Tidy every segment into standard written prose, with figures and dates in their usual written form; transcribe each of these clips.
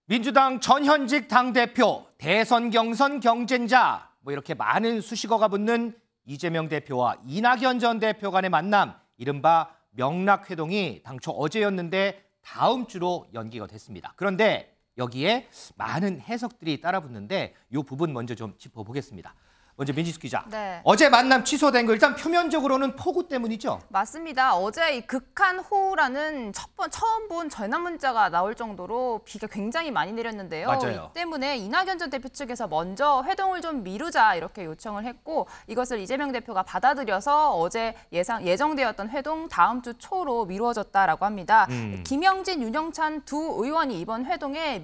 민주당 전현직 당대표, 대선 경선 경쟁자 뭐 이렇게 많은 수식어가 붙는 이재명 대표와 이낙연 전 대표 간의 만남, 이른바 명락회동이 당초 어제였는데 다음 주로 연기가 됐습니다. 그런데 여기에 많은 해석들이 따라붙는데 이 부분 먼저 좀 짚어보겠습니다. 먼저 민지숙 기자. 네. 어제 만남 취소된 거 일단 표면적으로는 폭우 때문이죠? 맞습니다. 어제 이 극한호우라는 처음 본 전화 문자가 나올 정도로 비가 굉장히 많이 내렸는데요. 맞아요. 이 때문에 이낙연 전 대표 측에서 먼저 회동을 좀 미루자 이렇게 요청을 했고, 이것을 이재명 대표가 받아들여서 어제 예정되었던 회동 다음 주 초로 미루어졌다라고 합니다. 김영진, 윤영찬 두 의원이 이번 회동에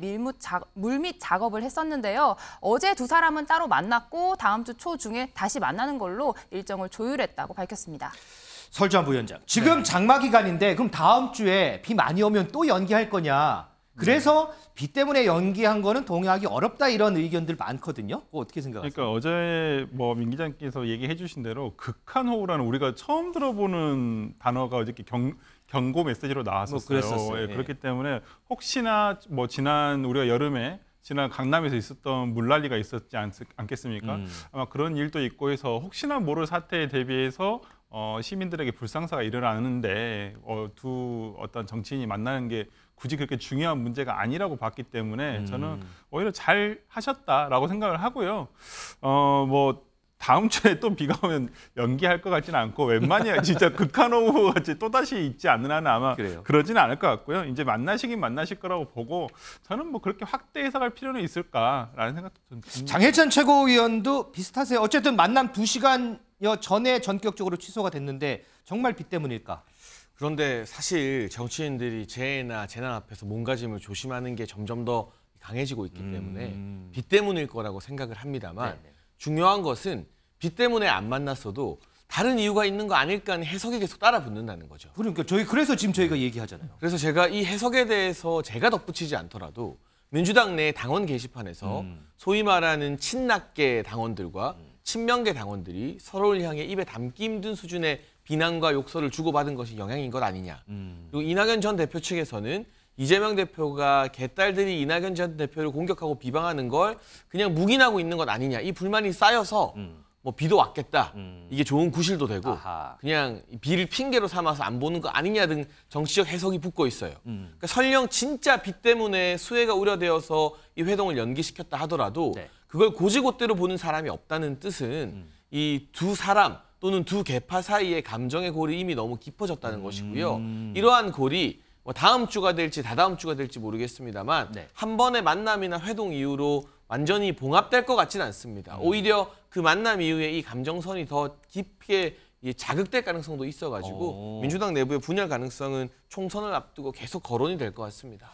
물밑 작업을 했었는데요. 어제 두 사람은 따로 만났고 다음 주 초 중에 다시 만나는 걸로 일정을 조율했다고 밝혔습니다. 설주한 부위원장, 지금 장마 기간인데 그럼 다음 주에 비 많이 오면 또 연기할 거냐? 그래서 비 때문에 연기한 거는 동의하기 어렵다 이런 의견들 많거든요. 그거 어떻게 생각하세요? 그러니까 어제 민 기자님께서 얘기해 주신 대로 극한호우라는 우리가 처음 들어보는 단어가 어저께 경고 메시지로 나왔었어요. 예. 그렇기 때문에 혹시나 지난 우리가 여름에 지난 강남에서 있었던 물난리가 있었지 않겠습니까? 아마 그런 일도 있고 해서 혹시나 모를 사태에 대비해서 시민들에게 불상사가 일어나는데 두 어떤 정치인이 만나는 게 굳이 그렇게 중요한 문제가 아니라고 봤기 때문에 저는 오히려 잘 하셨다라고 생각을 하고요. 다음 주에 또 비가 오면 연기할 것 같지는 않고 웬만히 진짜 극한호우 같이 또다시 있지 않는 한은 아마 그러지는 않을 것 같고요. 이제 만나시긴 만나실 거라고 보고 저는 그렇게 확대 해석할 필요는 있을까라는 생각도 좀 듭니다. 장해찬 최고위원도 비슷하세요. 어쨌든 만남 2시간여 전에 전격적으로 취소가 됐는데 정말 비 때문일까? 그런데 사실 정치인들이 재해나 재난 앞에서 몸가짐을 조심하는 게 점점 더 강해지고 있기 때문에 비 때문일 거라고 생각을 합니다만 중요한 것은 비 때문에 안 만났어도 다른 이유가 있는 거 아닐까 하는 해석이 계속 따라 붙는다는 거죠. 그러니까 그래서 지금 저희가 얘기하잖아요. 그래서 제가 이 해석에 대해서 제가 덧붙이지 않더라도 민주당 내 당원 게시판에서 소위 말하는 친낙계 당원들과 친명계 당원들이 서로를 향해 입에 담기 힘든 수준의 비난과 욕설을 주고받은 것이 영향인 것 아니냐. 그리고 이낙연 전 대표 측에서는 이재명 대표가 개딸들이 이낙연 전 대표를 공격하고 비방하는 걸 그냥 묵인하고 있는 것 아니냐.이 불만이 쌓여서 비도 왔겠다. 이게 좋은 구실도 되고 그냥 비를 핑계로 삼아서 안 보는 거 아니냐 등 정치적 해석이 붙고 있어요. 그러니까 설령 진짜 비 때문에 수해가 우려되어서 이 회동을 연기시켰다 하더라도 그걸 고지고대로 보는 사람이 없다는 뜻은 이 두 사람 또는 두 계파 사이의 감정의 골이 이미 너무 깊어졌다는 것이고요. 이러한 골이 다음 주가 될지 다다음 주가 될지 모르겠습니다만 한 번의 만남이나 회동 이후로 완전히 봉합될 것 같지는 않습니다. 오히려 그 만남 이후에 이 감정선이 더 깊게 자극될 가능성도 있어가지고 민주당 내부의 분열 가능성은 총선을 앞두고 계속 거론이 될 것 같습니다.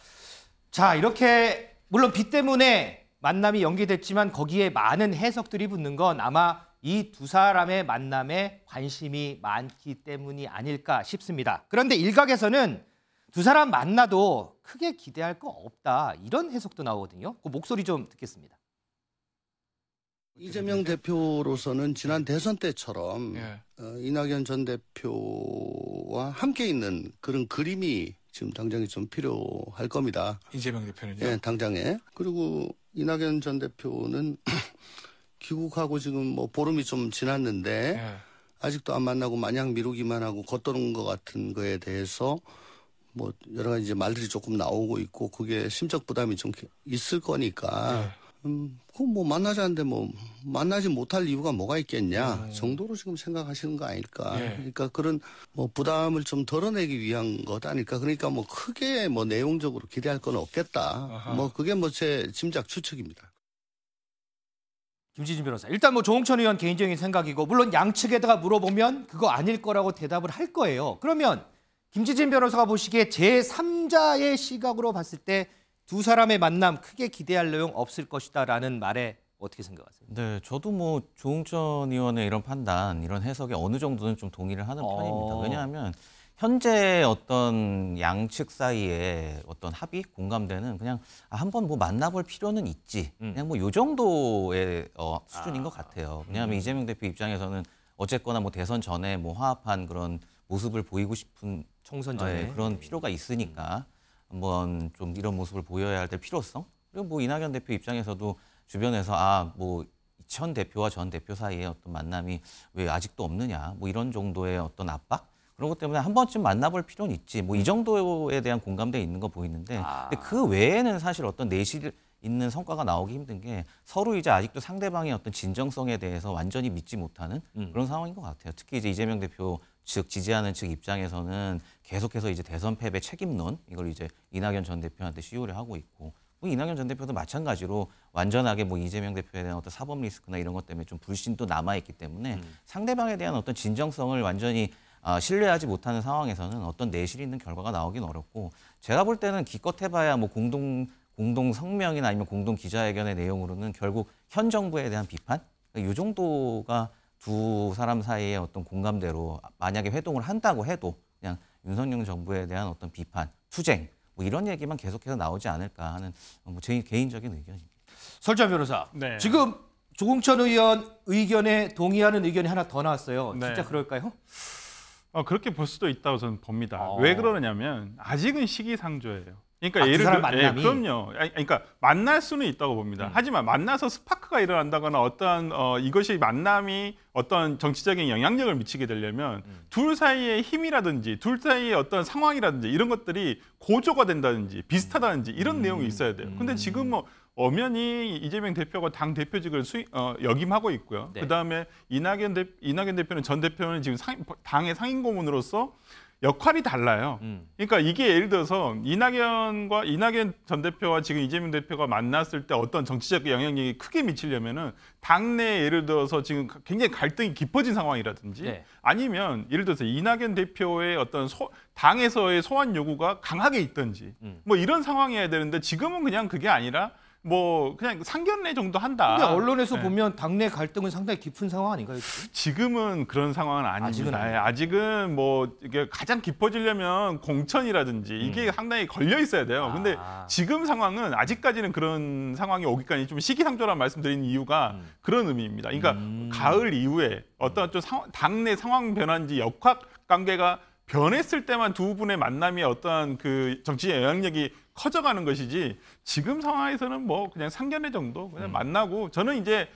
자, 이렇게 물론 비 때문에 만남이 연기됐지만 거기에 많은 해석들이 붙는 건 아마 이 두 사람의 만남에 관심이 많기 때문이 아닐까 싶습니다. 그런데 일각에서는 두 사람 만나도 크게 기대할 거 없다 이런 해석도 나오거든요. 그 목소리 좀 듣겠습니다. 이재명 대표로서는 지난 대선 때처럼 이낙연 전 대표와 함께 있는 그런 그림이 지금 당장에 좀 필요할 겁니다. 이재명 대표는요? 네, 당장에. 그리고 이낙연 전 대표는 귀국하고 지금 보름이 좀 지났는데 아직도 안 만나고 마냥 미루기만 하고 겉도는 것 같은 거에 대해서 여러 가지 말들이 조금 나오고 있고 그게 심적 부담이 좀 있을 거니까 만나자는데 만나지 못할 이유가 뭐가 있겠냐 정도로 지금 생각하시는 거 아닐까. 그러니까 그런 부담을 좀 덜어내기 위한 것 아닐까. 그러니까 크게 내용적으로 기대할 건 없겠다. 그게 제 짐작 추측입니다. 김지진 변호사, 일단 조홍천 의원 개인적인 생각이고 물론 양측에다가 물어보면 그거 아닐 거라고 대답을 할 거예요. 그러면 김지진 변호사가 보시기에 제3자의 시각으로 봤을 때 두 사람의 만남 크게 기대할 내용 없을 것이다라는 말에 어떻게 생각하세요? 네, 저도 조홍천 의원의 이런 판단, 이런 해석에 어느 정도는 좀 동의를 하는 편입니다. 왜냐하면 현재 어떤 양측 사이에 어떤 합의, 공감대는 그냥 한번 만나볼 필요는 있지. 그냥 요 정도의 수준인 것 같아요. 왜냐하면 이재명 대표 입장에서는 어쨌거나 대선 전에 화합한 그런 모습을 보이고 싶은 총선 전에 그런 필요가 있으니까 한번 좀 이런 모습을 보여야 할 필요성 그리고 뭐 이낙연 대표 입장에서도 주변에서 뭐 현 대표와 전 대표 사이에 어떤 만남이 왜 아직도 없느냐, 뭐 이런 정도의 어떤 압박 그런 것 때문에 한 번쯤 만나볼 필요는 있지. 뭐 이 정도에 대한 공감대 있는 거 보이는데, 근데 그 외에는 사실 어떤 내실 있는 성과가 나오기 힘든 게 서로 이제 아직도 상대방의 어떤 진정성에 대해서 완전히 믿지 못하는 그런 상황인 것 같아요. 특히 이제 이재명 대표 측 지지하는 측 입장에서는 계속해서 이제 대선 패배 책임론 이걸 이제 이낙연 전 대표한테 씌우려 하고 있고, 뭐 이낙연 전 대표도 마찬가지로 완전하게 뭐 이재명 대표에 대한 어떤 사법 리스크나 이런 것 때문에 좀 불신도 남아있기 때문에 상대방에 대한 어떤 진정성을 완전히 신뢰하지 못하는 상황에서는 어떤 내실 있는 결과가 나오긴 어렵고, 제가 볼 때는 기껏 해봐야 뭐 공동 성명이나 아니면 공동 기자회견의 내용으로는 결국 현 정부에 대한 비판, 이 정도가 두 사람 사이의 어떤 공감대로 만약에 회동을 한다고 해도 그냥 윤석열 정부에 대한 어떤 비판, 투쟁 뭐 이런 얘기만 계속해서 나오지 않을까 하는 뭐 제 개인적인 의견입니다. 설주환 변호사, 네. 지금 조공천 의원 의견에 동의하는 의견이 하나 더 나왔어요. 네. 진짜 그럴까요? 그렇게 볼 수도 있다고 저는 봅니다. 왜 그러냐면 아직은 시기상조예요. 그러니까 두 사람 만남이? 그럼요. 그러니까 만날 수는 있다고 봅니다. 하지만 만나서 스파크가 일어난다거나 어떠한 이것이 만남이 어떤 정치적인 영향력을 미치게 되려면 둘 사이의 힘이라든지 둘 사이의 어떤 상황이라든지 이런 것들이 고조가 된다든지 비슷하다든지 이런 내용이 있어야 돼요. 근데 지금 뭐 엄연히 이재명 대표가 당 대표직을 역임하고 있고요. 네. 그다음에 이낙연 대표는 전 대표는 지금 당의 상임 고문으로서 역할이 달라요. 그러니까 이게 예를 들어서 이낙연 전 대표와 지금 이재명 대표가 만났을 때 어떤 정치적 영향력이 크게 미치려면은 당내 예를 들어서 지금 굉장히 갈등이 깊어진 상황이라든지 네. 아니면 예를 들어서 이낙연 대표의 어떤 당에서의 소환 요구가 강하게 있든지 뭐 이런 상황이어야 되는데 지금은 그냥 그게 아니라 뭐 그냥 상견례 정도 한다. 근데 언론에서 네. 보면 당내 갈등은 상당히 깊은 상황 아닌가요? 지금? 지금은 그런 상황은 아닙니다. 아직은 아직은 뭐 이게 가장 깊어지려면 공천이라든지 이게 상당히 걸려 있어야 돼요. 근데 지금 상황은 아직까지는 그런 상황이 오기까지 좀 시기상조란 말씀드린 이유가 그런 의미입니다. 그러니까 가을 이후에 어떤 좀 당내 상황 변화인지 역학 관계가 변했을 때만 두 분의 만남이 어떤 그 정치적 영향력이 커져가는 것이지 지금 상황에서는 뭐 그냥 상견례 정도 그냥 만나고 저는 이제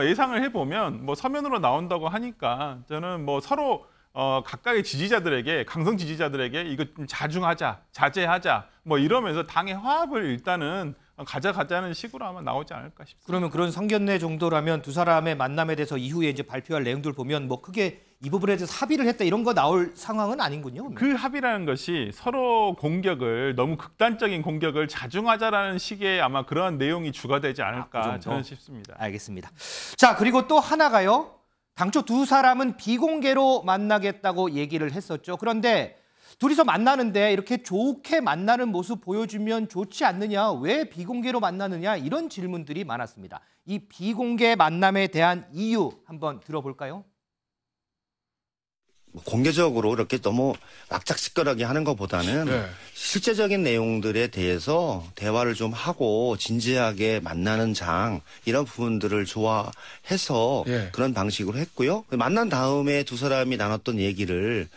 예상을 해보면 뭐 서면으로 나온다고 하니까 저는 뭐 서로 각각의 지지자들에게 강성 지지자들에게 이거 좀 자제하자 뭐 이러면서 당의 화합을 일단은 가져가자는 식으로 아마 나오지 않을까 싶습니다. 그러면 그런 상견례 정도라면 두 사람의 만남에 대해서 이후에 이제 발표할 내용들 보면 뭐 크게 이 부분에 대해서 합의를 했다 이런 거 나올 상황은 아닌군요. 그 합의라는 것이 서로 공격을 너무 극단적인 공격을 자중하자라는 식의 아마 그러한 내용이 주가 되지 않을까 그 정도? 저는 싶습니다. 알겠습니다. 자, 그리고 또 하나가요. 당초 두 사람은 비공개로 만나겠다고 얘기를 했었죠. 그런데 둘이서 만나는데 이렇게 좋게 만나는 모습 보여주면 좋지 않느냐, 왜 비공개로 만나느냐 이런 질문들이 많았습니다. 이 비공개 만남에 대한 이유 한번 들어볼까요? 공개적으로 이렇게 너무 악작식결하게 하는 것보다는 실제적인 내용들에 대해서 대화를 좀 하고 진지하게 만나는 장 이런 부분들을 좋아해서 그런 방식으로 했고요. 만난 다음에 두 사람이 나눴던 얘기를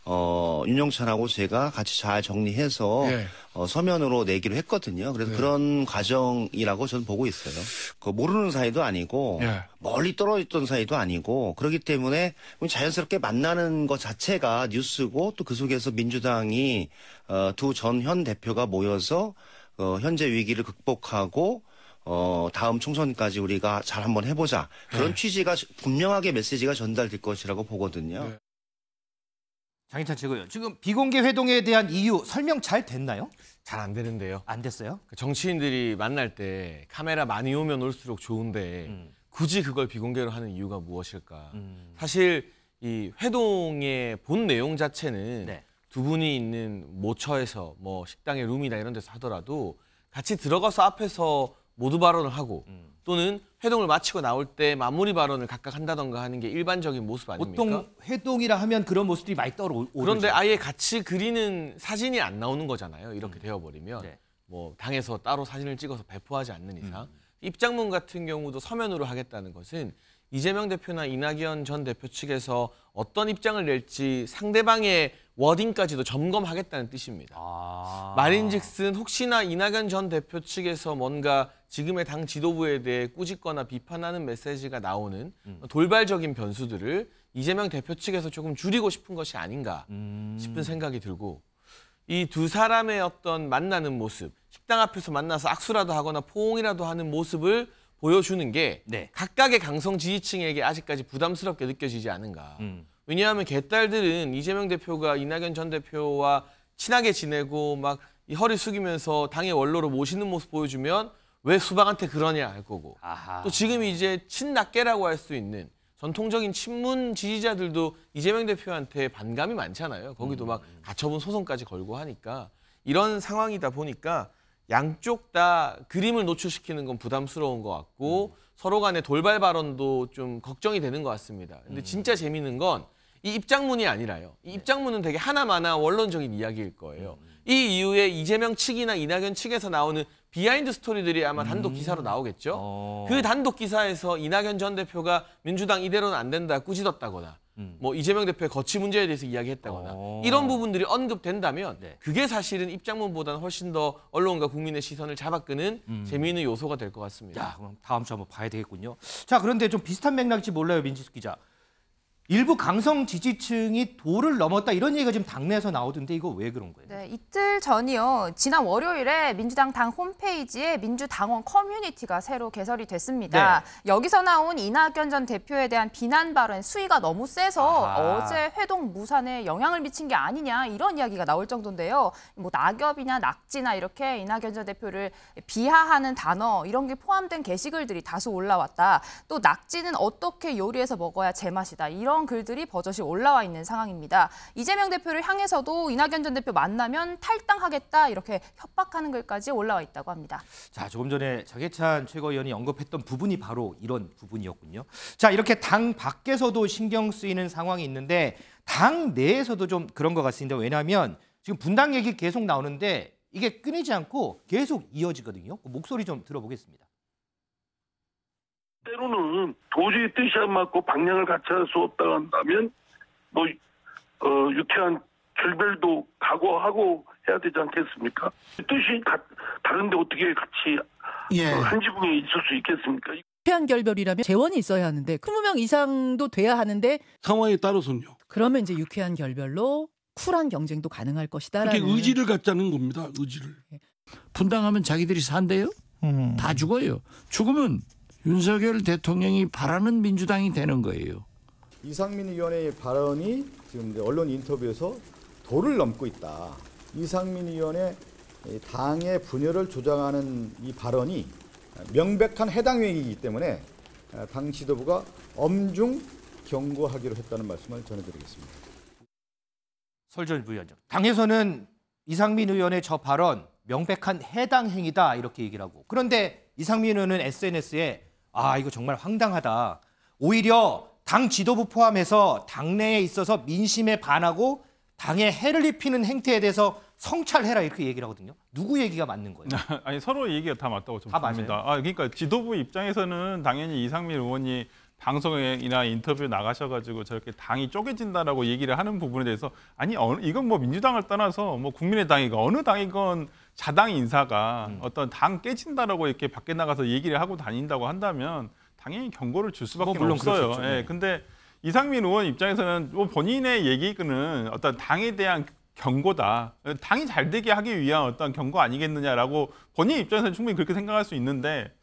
윤영찬하고 제가 같이 잘 정리해서 서면으로 내기로 했거든요. 그래서 그런 과정이라고 저는 보고 있어요. 모르는 사이도 아니고 멀리 떨어졌던 사이도 아니고 그렇기 때문에 자연스럽게 만나는 것 자체가 뉴스고 또 그 속에서 민주당이 두 전 현 대표가 모여서 현재 위기를 극복하고 다음 총선까지 우리가 잘 한번 해보자. 그런 취지가 분명하게 메시지가 전달될 것이라고 보거든요. 장인찬 최고위원, 지금 비공개 회동에 대한 이유 설명 잘 됐나요? 잘 안 되는데요. 안 됐어요? 정치인들이 만날 때 카메라 많이 오면 올수록 좋은데 굳이 그걸 비공개로 하는 이유가 무엇일까? 사실 이 회동의 본 내용 자체는 네. 두 분이 있는 모처에서 뭐 식당의 룸이나 이런 데서 하더라도 같이 들어가서 앞에서 모두 발언을 하고 또는 회동을 마치고 나올 때 마무리 발언을 각각 한다던가 하는 게 일반적인 모습 아닙니까? 보통 회동이라 하면 그런 모습들이 많이 떠오르죠. 그런데 아예 같이 그리는 사진이 안 나오는 거잖아요. 이렇게 되어버리면 네. 뭐 당에서 따로 사진을 찍어서 배포하지 않는 이상 입장문 같은 경우도 서면으로 하겠다는 것은 이재명 대표나 이낙연 전 대표 측에서 어떤 입장을 낼지 상대방의 워딩까지도 점검하겠다는 뜻입니다. 말인즉슨 혹시나 이낙연 전 대표 측에서 뭔가 지금의 당 지도부에 대해 꾸짖거나 비판하는 메시지가 나오는 돌발적인 변수들을 이재명 대표 측에서 조금 줄이고 싶은 것이 아닌가 싶은 생각이 들고, 이 두 사람의 어떤 만나는 모습, 식당 앞에서 만나서 악수라도 하거나 포옹이라도 하는 모습을 보여주는 게 네. 각각의 강성 지지층에게 아직까지 부담스럽게 느껴지지 않은가. 왜냐하면 개딸들은 이재명 대표가 이낙연 전 대표와 친하게 지내고 막 이 허리 숙이면서 당의 원로로 모시는 모습 보여주면 왜 수박한테 그러냐 할 거고, 또 지금 이제 친낙계라고 할 수 있는 전통적인 친문 지지자들도 이재명 대표한테 반감이 많잖아요. 거기도 막 가처분 소송까지 걸고 하니까 이런 상황이다 보니까 양쪽 다 그림을 노출시키는 건 부담스러운 것 같고 서로 간의 돌발 발언도 좀 걱정이 되는 것 같습니다. 근데 진짜 재미있는 건 이 입장문이 아니라요. 이 입장문은 되게 하나마나 원론적인 이야기일 거예요. 이 이후에 이재명 측이나 이낙연 측에서 나오는 비하인드 스토리들이 아마 단독 기사로 나오겠죠. 그 단독 기사에서 이낙연 전 대표가 민주당 이대로는 안 된다 꾸짖었다거나 뭐 이재명 대표의 거취 문제에 대해서 이야기했다거나 이런 부분들이 언급된다면 그게 사실은 입장문보다는 훨씬 더 언론과 국민의 시선을 잡아끄는 재미있는 요소가 될 것 같습니다. 야, 그럼 다음 주 한번 봐야 되겠군요. 자, 그런데 좀 비슷한 맥락일지 몰라요, 민지숙 기자. 일부 강성 지지층이 도를 넘었다 이런 얘기가 지금 당내에서 나오던데 이거 왜 그런 거예요? 네, 이틀 전이요. 지난 월요일에 민주당 당 홈페이지에 민주당원 커뮤니티가 새로 개설이 됐습니다. 네. 여기서 나온 이낙연 전 대표에 대한 비난 발언 수위가 너무 세서 어제 회동 무산에 영향을 미친 게 아니냐 이런 이야기가 나올 정도인데요. 뭐 낙엽이나 낙지나 이렇게 이낙연 전 대표를 비하하는 단어 이런 게 포함된 게시글들이 다수 올라왔다. 또 낙지는 어떻게 요리해서 먹어야 제맛이다. 이런 글들이 버젓이 올라와 있는 상황입니다. 이재명 대표를 향해서도 이낙연 전 대표 만나면 탈당하겠다 이렇게 협박하는 글까지 올라와 있다고 합니다. 자, 조금 전에 장해찬 최고위원이 언급했던 부분이 바로 이런 부분이었군요. 자, 이렇게 당 밖에서도 신경 쓰이는 상황이 있는데 당 내에서도 좀 그런 것 같습니다. 왜냐하면 지금 분당 얘기 계속 나오는데 이게 끊이지 않고 계속 이어지거든요. 그 목소리 좀 들어보겠습니다. 때로는 도저히 뜻이 안 맞고 방향을 같이 할 수 없다 한다면 뭐 유쾌한 결별도 각오하고 해야 되지 않겠습니까? 뜻이 다른데 어떻게 같이 한 지붕에 있을 수 있겠습니까? 유쾌한 결별이라면 재원이 있어야 하는데 20명 이상도 돼야 하는데 상황에 따라서는요. 그러면 이제 유쾌한 결별로 쿨한 경쟁도 가능할 것이다라는 그렇게 의지를 갖자는 겁니다. 의지를. 분당하면 자기들이 산대요? 다 죽어요. 죽으면 윤석열 대통령이 바라는 민주당이 되는 거예요. 이상민 의원의 발언이 지금 언론 인터뷰에서 도를 넘고 있다. 이상민 의원의 당의 분열을 조장하는 이 발언이 명백한 해당 행위이기 때문에 당 지도부가 엄중 경고하기로 했다는 말씀을 전해드리겠습니다. 설전 부위원장. 당에서는 이상민 의원의 저 발언 명백한 해당 행위다 이렇게 얘기를 하고, 그런데 이상민 의원은 SNS에 이거 정말 황당하다. 오히려 당 지도부 포함해서 당내에 있어서 민심에 반하고 당에 해를 입히는 행태에 대해서 성찰해라 이렇게 얘기를 하거든요. 누구 얘기가 맞는 거예요? 아니 서로 얘기가 다 맞다고 저는 봅니다. 맞아요? 그러니까 지도부 입장에서는 당연히 이상민 의원이 방송이나 인터뷰 나가셔가지고 저렇게 당이 쪼개진다라고 얘기를 하는 부분에 대해서 이건 뭐 민주당을 떠나서 뭐 국민의당이건 어느 당이건 자당 인사가 어떤 당 깨진다라고 이렇게 밖에 나가서 얘기를 하고 다닌다고 한다면 당연히 경고를 줄 수밖에 없어요. 예, 근데 이상민 의원 입장에서는 뭐 본인의 얘기는 어떤 당에 대한 경고다. 당이 잘 되게 하기 위한 어떤 경고 아니겠느냐라고 본인 입장에서는 충분히 그렇게 생각할 수 있는데,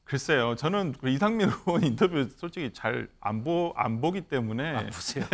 글쎄요. 저는 이상민 의원 인터뷰 솔직히 잘 안 보기 때문에. 보세요.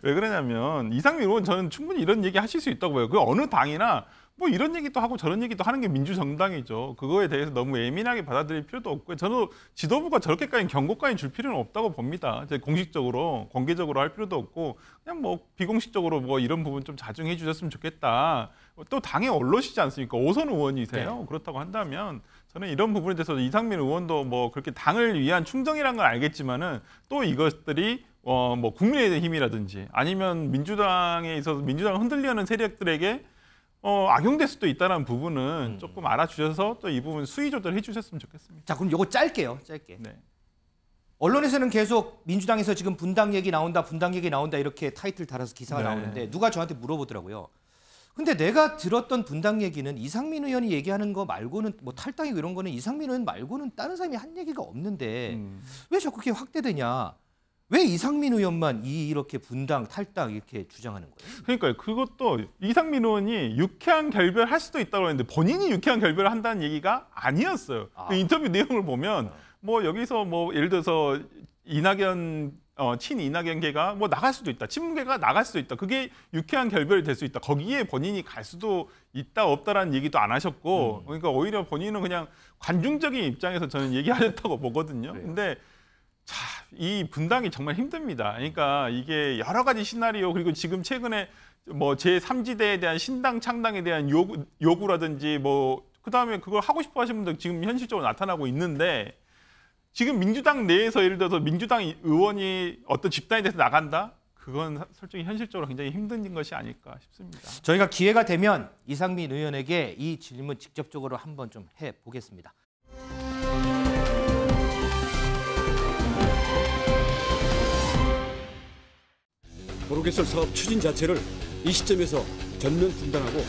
왜 그러냐면 이상민 의원 저는 충분히 이런 얘기 하실 수 있다고 봐요. 그 어느 당이나 뭐 이런 얘기도 하고 저런 얘기도 하는 게 민주정당이죠. 그거에 대해서 너무 예민하게 받아들일 필요도 없고요. 저는 지도부가 저렇게까지 경고까지 줄 필요는 없다고 봅니다. 이제 공식적으로, 공개적으로 할 필요도 없고 그냥 뭐 비공식적으로 뭐 이런 부분 좀 자중해 주셨으면 좋겠다. 또 당의 언론이지 않습니까? 5선 의원이세요. 네. 그렇다고 한다면 저는 이런 부분에 대해서 이상민 의원도 뭐 그렇게 당을 위한 충정이라는 건 알겠지만은 또 이것들이 뭐 국민의힘이라든지 아니면 민주당에 있어서 민주당을 흔들려는 세력들에게 악용될 수도 있다는 부분은 조금 알아주셔서 또 이 부분 수위 조절해 주셨으면 좋겠습니다. 자, 그럼 요거 짧게. 네. 언론에서는 계속 민주당에서 지금 분당 얘기 나온다 이렇게 타이틀 달아서 기사가 네. 나오는데 누가 저한테 물어보더라고요. 근데 내가 들었던 분당 얘기는 이상민 의원이 얘기하는 거 말고는 뭐 탈당이고 이런 거는 이상민 의원 말고는 다른 사람이 한 얘기가 없는데 왜 자꾸 그게 확대되냐. 왜 이상민 의원만 이렇게 분당, 탈당 이렇게 주장하는 거예요? 그러니까요. 그것도 이상민 의원이 유쾌한 결별할 수도 있다고 했는데 본인이 유쾌한 결별을 한다는 얘기가 아니었어요. 그 인터뷰 내용을 보면 뭐 여기서 뭐 예를 들어서 이낙연 친이낙연계가 뭐 나갈 수도 있다. 친문계가 나갈 수도 있다. 그게 유쾌한 결별이 될 수 있다. 거기에 본인이 갈 수도 있다 없다라는 얘기도 안 하셨고 그러니까 오히려 본인은 그냥 관중적인 입장에서 저는 얘기하셨다고 보거든요. 근데 자, 이 분당이 정말 힘듭니다. 그러니까 이게 여러 가지 시나리오 그리고 지금 최근에 뭐 제3지대에 대한 신당 창당에 대한 요구라든지 뭐 그다음에 그걸 하고 싶어 하시는 분들 지금 현실적으로 나타나고 있는데 지금 민주당 내에서 예를 들어서 민주당 의원이 어떤 집단에 대해서 나간다? 그건 솔직히 현실적으로 굉장히 힘든 것이 아닐까 싶습니다. 저희가 기회가 되면 이상민 의원에게 이 질문 직접적으로 한번 좀 해보겠습니다. 도로개설 사업 추진 자체를 이 시점에서 전면 중단하고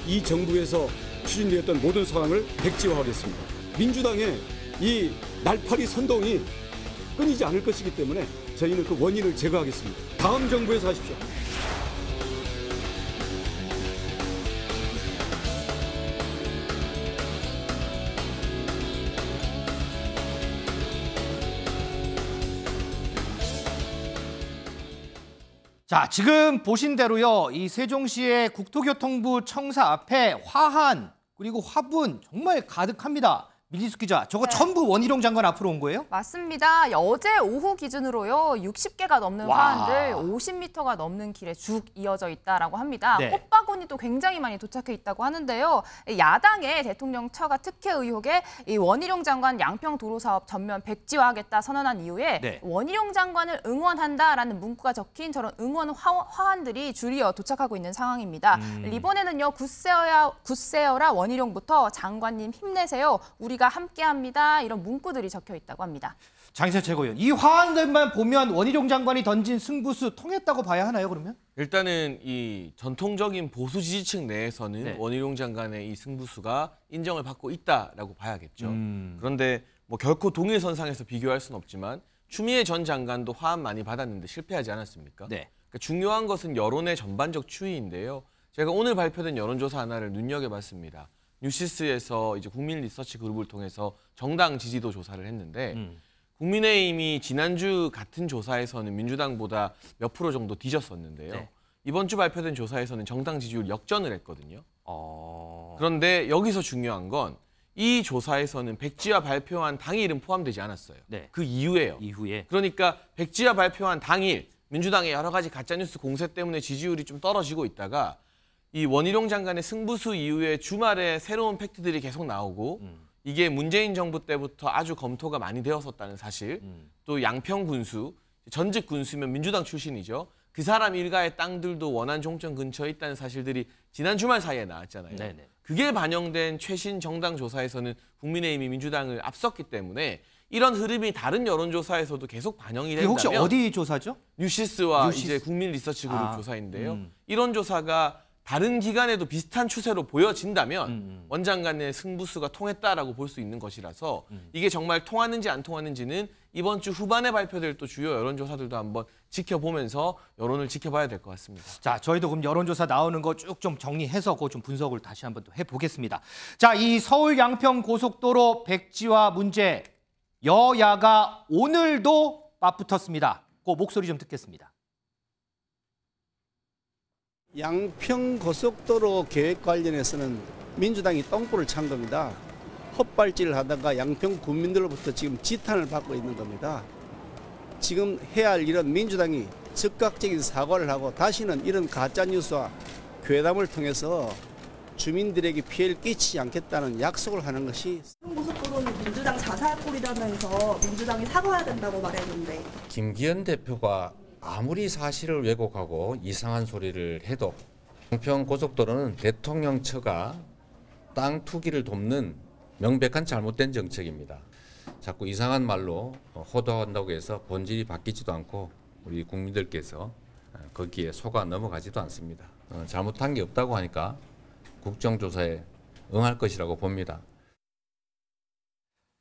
이 정부에서 추진되었던 모든 사항을 백지화하겠습니다. 민주당의 이 날파리 선동이 끊이지 않을 것이기 때문에 저희는 그 원인을 제거하겠습니다. 다음 정부에서 하십시오. 자, 지금 보신 대로요. 이 세종시의 국토교통부 청사 앞에 화한 그리고 화분 정말 가득합니다. 민지숙 기자, 저거 전부 원희룡 장관 앞으로 온 거예요? 맞습니다. 어제 오후 기준으로요. 60개가 넘는 화환들 50m가 넘는 길에 쭉 이어져 있다라고 합니다. 네. 꽃바구니 또 굉장히 많이 도착해 있다고 하는데요. 야당의 대통령 처가 특혜 의혹에 이 원희룡 장관 양평 도로 사업 전면 백지화하겠다 선언한 이후에 네. 원희룡 장관을 응원한다라는 문구가 적힌 저런 응원 화환들이 줄이어 도착하고 있는 상황입니다. 이번에는요. 굳세어라 원희룡부터 장관님 힘내세요. 우리가 함께합니다. 이런 문구들이 적혀 있다고 합니다. 장희철 최고위원, 이 화환들만 보면 원희룡 장관이 던진 승부수 통했다고 봐야 하나요, 그러면? 일단은 이 전통적인 보수 지지층 내에서는 네. 원희룡 장관의 이 승부수가 인정을 받고 있다라고 봐야겠죠. 그런데 뭐 결코 동일선상에서 비교할 수는 없지만 추미애 전 장관도 화환 많이 받았는데 실패하지 않았습니까? 네. 그러니까 중요한 것은 여론의 전반적 추이인데요. 제가 오늘 발표된 여론조사 하나를 눈여겨봤습니다. 뉴시스에서 이제 국민 리서치 그룹을 통해서 정당 지지도 조사를 했는데 국민의힘이 지난주 같은 조사에서는 민주당보다 몇 프로 정도 뒤졌었는데요. 네. 이번 주 발표된 조사에서는 정당 지지율 역전을 했거든요. 그런데 여기서 중요한 건 이 조사에서는 백지화 발표한 당일은 포함되지 않았어요. 네. 그 이후에요. 이후에. 그러니까 백지화 발표한 당일 민주당의 여러 가지 가짜뉴스 공세 때문에 지지율이 좀 떨어지고 있다가 이 원희룡 장관의 승부수 이후에 주말에 새로운 팩트들이 계속 나오고 이게 문재인 정부 때부터 아주 검토가 많이 되었었다는 사실, 또 양평 군수, 전직 군수면 민주당 출신이죠. 그 사람 일가의 땅들도 원안 종점 근처에 있다는 사실들이 지난 주말 사이에 나왔잖아요. 네네. 그게 반영된 최신 정당 조사에서는 국민의힘이 민주당을 앞섰기 때문에 이런 흐름이 다른 여론조사에서도 계속 반영이 된다면 혹시 어디 조사죠? 뉴시스와 뉴시스. 이제 국민 리서치 그룹 조사인데요. 이런 조사가 다른 기관에도 비슷한 추세로 보여진다면 원 장관의 승부수가 통했다라고 볼 수 있는 것이라서 이게 정말 통하는지 안 통하는지는 이번 주 후반에 발표될 또 주요 여론조사들도 한번 지켜보면서 여론을 지켜봐야 될 것 같습니다. 자, 저희도 그럼 여론조사 나오는 거 쭉 좀 정리해서 그 좀 분석을 다시 한번 또 해보겠습니다. 자, 이 서울 양평 고속도로 백지화 문제 여야가 오늘도 맞붙었습니다. 그 목소리 좀 듣겠습니다. 양평 고속도로 계획 관련해서는 민주당이 똥불을 찬 겁니다. 헛발질을 하다가 양평 국민들로부터 지금 지탄을 받고 있는 겁니다. 지금 해야 할 일은 민주당이 즉각적인 사과를 하고 다시는 이런 가짜뉴스와 괴담을 통해서 주민들에게 피해를 끼치지 않겠다는 약속을 하는 것이. 고속도로는 민주당 자살골이라면서 민주당이 사과해야 된다고 말했는데. 김기현 대표가 아무리 사실을 왜곡하고 이상한 소리를 해도 양평 고속도로는 대통령 처가 땅 투기를 돕는 명백한 잘못된 정책입니다. 자꾸 이상한 말로 호도한다고 해서 본질이 바뀌지도 않고 우리 국민들께서 거기에 속아 넘어가지도 않습니다. 잘못한 게 없다고 하니까 국정조사에 응할 것이라고 봅니다.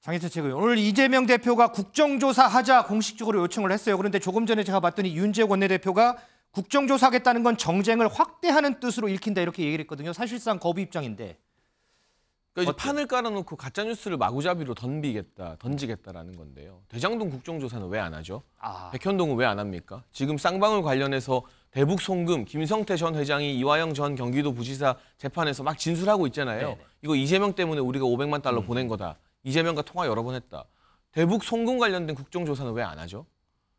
장혜철 최고위원, 오늘 이재명 대표가 국정조사하자 공식적으로 요청을 했어요. 그런데 조금 전에 제가 봤더니 윤재욱 원내대표가 국정조사하겠다는 건 정쟁을 확대하는 뜻으로 읽힌다 이렇게 얘기를 했거든요. 사실상 거부 입장인데. 그러니까 이제 판을 깔아놓고 가짜뉴스를 마구잡이로 던지겠다라는 건데요. 대장동 국정조사는 왜 안 하죠? 백현동은 왜 안 합니까? 지금 쌍방울 관련해서 대북 송금, 김성태 전 회장이 이화영 전 경기도부지사 재판에서 막 진술하고 있잖아요. 네네. 이거 이재명 때문에 우리가 500만 달러 보낸 거다. 이재명과 통화 여러 번 했다. 대북 송금 관련된 국정조사는 왜 안 하죠?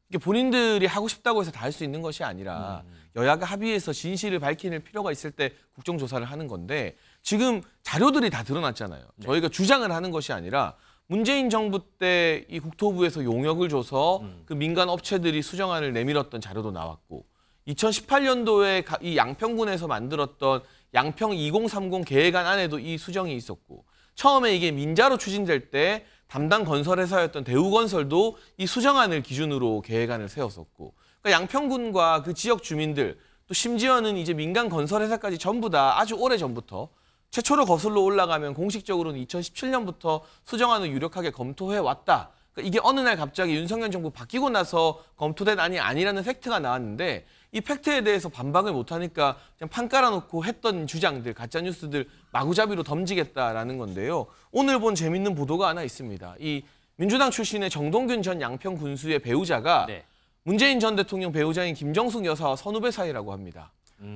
이게 본인들이 하고 싶다고 해서 다 할 수 있는 것이 아니라 여야가 합의해서 진실을 밝힐 필요가 있을 때 국정조사를 하는 건데 지금 자료들이 다 드러났잖아요. 네. 저희가 주장을 하는 것이 아니라 문재인 정부 때 이 국토부에서 용역을 줘서 그 민간 업체들이 수정안을 내밀었던 자료도 나왔고 2018년도에 이 양평군에서 만들었던 양평 2030 계획안 안에도 이 수정이 있었고 처음에 이게 민자로 추진될 때 담당 건설회사였던 대우건설도 이 수정안을 기준으로 계획안을 세웠었고 그러니까 양평군과 그 지역 주민들 또 심지어는 이제 민간 건설회사까지 전부 다 아주 오래전부터 최초로 거슬러 올라가면 공식적으로는 2017년부터 수정안을 유력하게 검토해 왔다. 그러니까 이게 어느 날 갑자기 윤석열 정부 바뀌고 나서 검토된 안이 아니라는 팩트가 나왔는데 이 팩트에 대해서 반박을 못하니까 그냥 판 깔아놓고 했던 주장들, 가짜뉴스들 마구잡이로 덤지겠다라는 건데요. 오늘 본 재밌는 보도가 하나 있습니다. 이 민주당 출신의 정동균 전 양평 군수의 배우자가 네. 문재인 전 대통령 배우자인 김정숙 여사와 선후배 사이라고 합니다.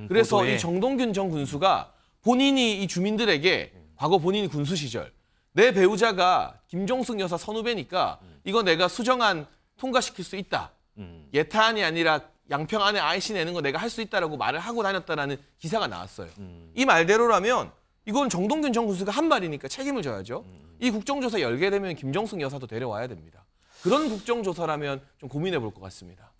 그래서 보도에. 이 정동균 전 군수가 본인이 이 주민들에게 과거 본인이 군수 시절 내 배우자가 김종숙 여사 선후배니까 이거 내가 수정안 통과시킬 수 있다. 예타안이 아니라 양평 안에 IC 내는 거 내가 할 수 있다라고 말을 하고 다녔다라는 기사가 나왔어요. 이 말대로라면 이건 정동균 전 군수가 한 말이니까 책임을 져야죠. 이 국정조사 열게 되면 김정숙 여사도 데려와야 됩니다. 그런 국정조사라면 좀 고민해 볼 것 같습니다.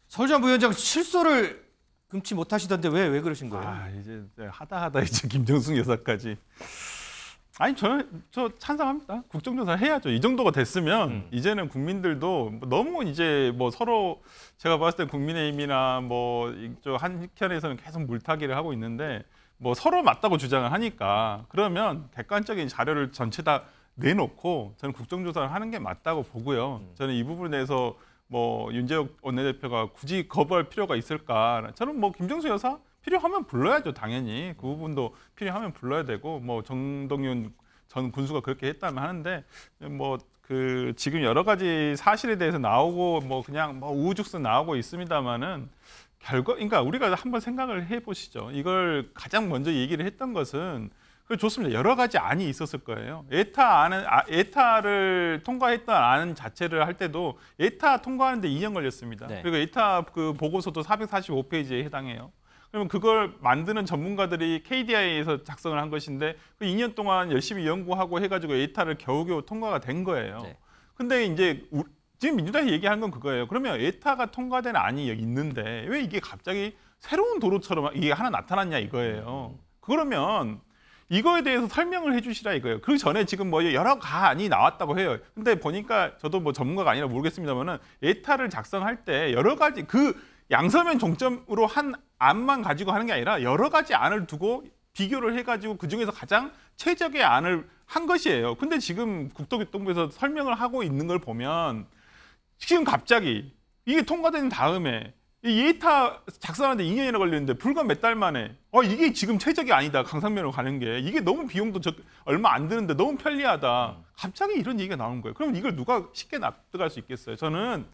서울전 부위원장 실소를 금치 못하시던데 왜 그러신 거예요? 이제 하다 이제 김정숙 여사까지. 아니 저 찬성합니다. 국정조사 해야죠. 이 정도가 됐으면 이제는 국민들도 너무 이제 뭐 서로 제가 봤을 때 국민의힘이나 뭐 이쪽 한편에서는 계속 물타기를 하고 있는데 뭐 서로 맞다고 주장을 하니까 그러면 객관적인 자료를 전체 다 내놓고 저는 국정조사를 하는 게 맞다고 보고요. 저는 이 부분에서 뭐 윤재욱 원내대표가 굳이 거부할 필요가 있을까? 저는 뭐 김정숙 여사 필요하면 불러야죠, 당연히. 그 부분도 필요하면 불러야 되고 뭐 정동윤 전 군수가 그렇게 했다면 하는데 뭐 그 지금 여러 가지 사실에 대해서 나오고 뭐 그냥 뭐 우후죽순 나오고 있습니다만은 그러니까 우리가 한번 생각을 해보시죠. 이걸 가장 먼저 얘기를 했던 것은 좋습니다. 여러 가지 안이 있었을 거예요. 에타를 통과했던 안 자체를 할 때도 에타 통과하는데 2년 걸렸습니다. 네. 그리고 에타 그 보고서도 445페이지에 해당해요. 그러면 그걸 만드는 전문가들이 KDI에서 작성을 한 것인데 그 2년 동안 열심히 연구하고 해가지고 에타를 겨우겨우 통과가 된 거예요. 네. 근데 이제 지금 민주당이 얘기하는 건 그거예요. 그러면 에타가 통과된 안이 있는데 왜 이게 갑자기 새로운 도로처럼 이게 하나 나타났냐 이거예요. 그러면 이거에 대해서 설명을 해주시라 이거예요. 그 전에 지금 뭐 여러 가안이 나왔다고 해요. 근데 보니까 저도 뭐 전문가가 아니라 모르겠습니다만은 에타를 작성할 때 여러 가지 그 양서면 종점으로 한 안만 가지고 하는 게 아니라 여러 가지 안을 두고 비교를 해가지고 그 중에서 가장 최적의 안을 한 것이에요. 근데 지금 국토교통부에서 설명을 하고 있는 걸 보면 지금 갑자기 이게 통과된 다음에 이 에타 작성하는데 2년이나 걸렸는데 불과 몇 달 만에 이게 지금 최적이 아니다. 강상면으로 가는 게 이게 너무 비용도 얼마 안 드는데 너무 편리하다. 갑자기 이런 얘기가 나오는 거예요. 그럼 이걸 누가 쉽게 납득할 수 있겠어요? 저는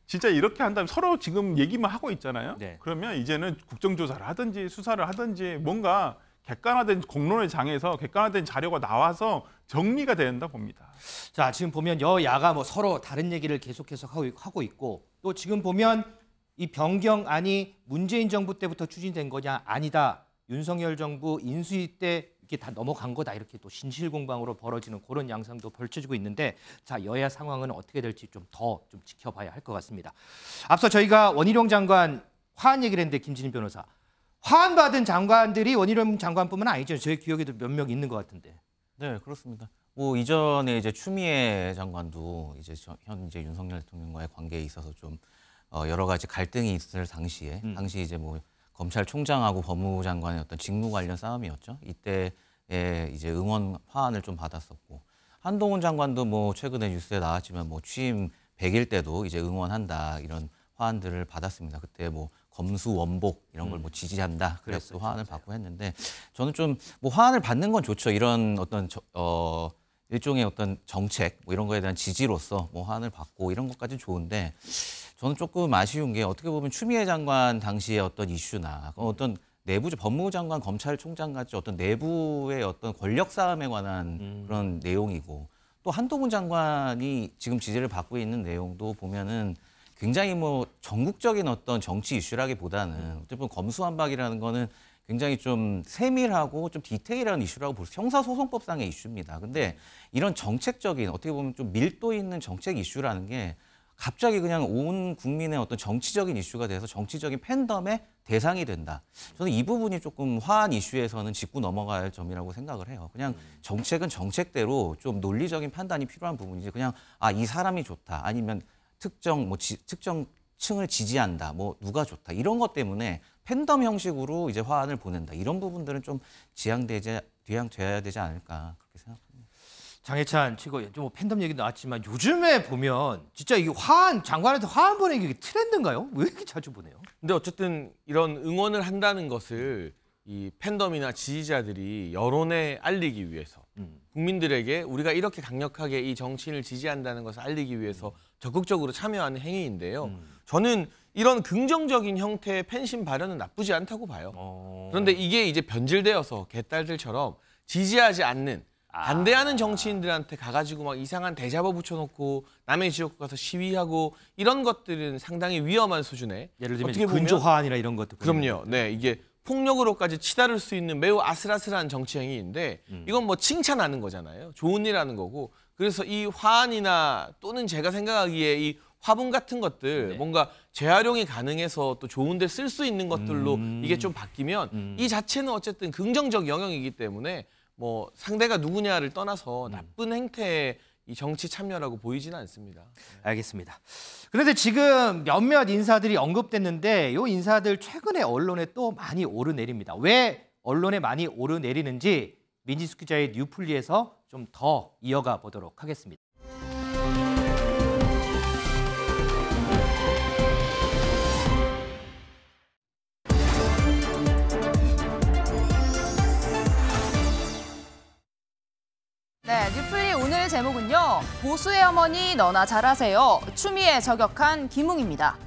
진짜 이렇게 한다면 서로 지금 얘기만 하고 있잖아요. 네. 그러면 이제는 국정조사를 하든지 수사를 하든지 뭔가 객관화된 공론의 장에서 객관화된 자료가 나와서 정리가 된다 봅니다. 자, 지금 보면 여야가 뭐 서로 다른 얘기를 계속해서 하고 있고 또 지금 보면 이 변경안이 문재인 정부 때부터 추진된 거냐 아니다. 윤석열 정부 인수위 때 이게 다 넘어간 거다. 이렇게 또 신실공방으로 벌어지는 그런 양상도 펼쳐지고 있는데 자, 여야 상황은 어떻게 될지 좀 더 지켜봐야 할 것 같습니다. 앞서 저희가 원희룡 장관 화한 얘기를 했는데 김진인 변호사. 화환받은 장관들이 원희룡 장관뿐만 아니죠. 저희 기억에도 몇 명 있는 것 같은데. 네, 그렇습니다. 뭐 이전에 이제 추미애 장관도 이제 현재 윤석열 대통령과의 관계에 있어서 좀 여러 가지 갈등이 있을 당시에 당시 이제 뭐 검찰총장하고 법무부 장관의 어떤 직무 관련 싸움이었죠. 이때에 이제 응원 화환을 좀 받았었고 한동훈 장관도 뭐 최근에 뉴스에 나왔지만 뭐 취임 100일 때도 이제 응원한다 이런 화환들을 받았습니다. 그때 뭐 검수 원복 이런 걸 뭐 지지한다 그래서 화환을 받고 했는데 저는 좀 뭐 화환을 받는 건 좋죠. 이런 어떤 일종의 어떤 정책 뭐 이런 거에 대한 지지로서 뭐 화환을 받고 이런 것까지는 좋은데 저는 조금 아쉬운 게 어떻게 보면 추미애 장관 당시의 어떤 이슈나 어떤 내부 법무부 장관, 검찰총장 같이 어떤 내부의 어떤 권력 싸움에 관한 그런 내용이고 또 한동훈 장관이 지금 지지를 받고 있는 내용도 보면은 굉장히 뭐 전국적인 어떤 정치 이슈라기보다는 어떻게 보면 검수완박이라는 거는 굉장히 좀 세밀하고 좀 디테일한 이슈라고 볼 수 형사소송법상의 이슈입니다. 근데 이런 정책적인 어떻게 보면 좀 밀도 있는 정책 이슈라는 게 갑자기 그냥 온 국민의 어떤 정치적인 이슈가 돼서 정치적인 팬덤의 대상이 된다. 저는 이 부분이 조금 화한 이슈에서는 짚고 넘어가야 할 점이라고 생각을 해요. 그냥 정책은 정책대로 좀 논리적인 판단이 필요한 부분이지 그냥 이 사람이 좋다 아니면 특정 층을 지지한다 뭐 누가 좋다 이런 것 때문에 팬덤 형식으로 이제 화환을 보낸다 이런 부분들은 좀 지양돼야 되지 않을까 그렇게 생각합니다. 장해찬 최고 뭐 팬덤 얘기 나왔지만 요즘에 보면 진짜 이게 화환 장관한테 화환 보내기 트렌드인가요? 왜 이렇게 자주 보내요? 근데 어쨌든 이런 응원을 한다는 것을 이 팬덤이나 지지자들이 여론에 알리기 위해서 국민들에게 우리가 이렇게 강력하게 이 정치인을 지지한다는 것을 알리기 위해서 적극적으로 참여하는 행위인데요. 저는 이런 긍정적인 형태의 팬심 발언은 나쁘지 않다고 봐요. 그런데 이게 이제 변질되어서 개딸들처럼 지지하지 않는 반대하는 정치인들한테 가가지고 막 이상한 대자보 붙여놓고 남의 지역구 가서 시위하고 이런 것들은 상당히 위험한 수준의 예를 들면 근조화환이나 이런 것도 그럼요. 네, 이게 폭력으로까지 치달을 수 있는 매우 아슬아슬한 정치 행위인데 이건 뭐 칭찬하는 거잖아요. 좋은 일 하는 거고 그래서 이 화환이나 또는 제가 생각하기에 이 화분 같은 것들 뭔가 재활용이 가능해서 또 좋은 데 쓸 수 있는 것들로 이게 좀 바뀌면 이 자체는 어쨌든 긍정적 영역이기 때문에 뭐 상대가 누구냐를 떠나서 나쁜 행태의 이 정치 참여라고 보이지는 않습니다. 알겠습니다. 그런데 지금 몇몇 인사들이 언급됐는데 이 인사들 최근에 언론에 또 많이 오르내립니다. 왜 언론에 많이 오르내리는지 민지숙 기자의 뉴플리에서 좀 더 이어가 보도록 하겠습니다. 네, 뉴플리 오늘 제목은요. 보수의 어머니 너나 잘하세요. 추미애 저격한 김웅입니다.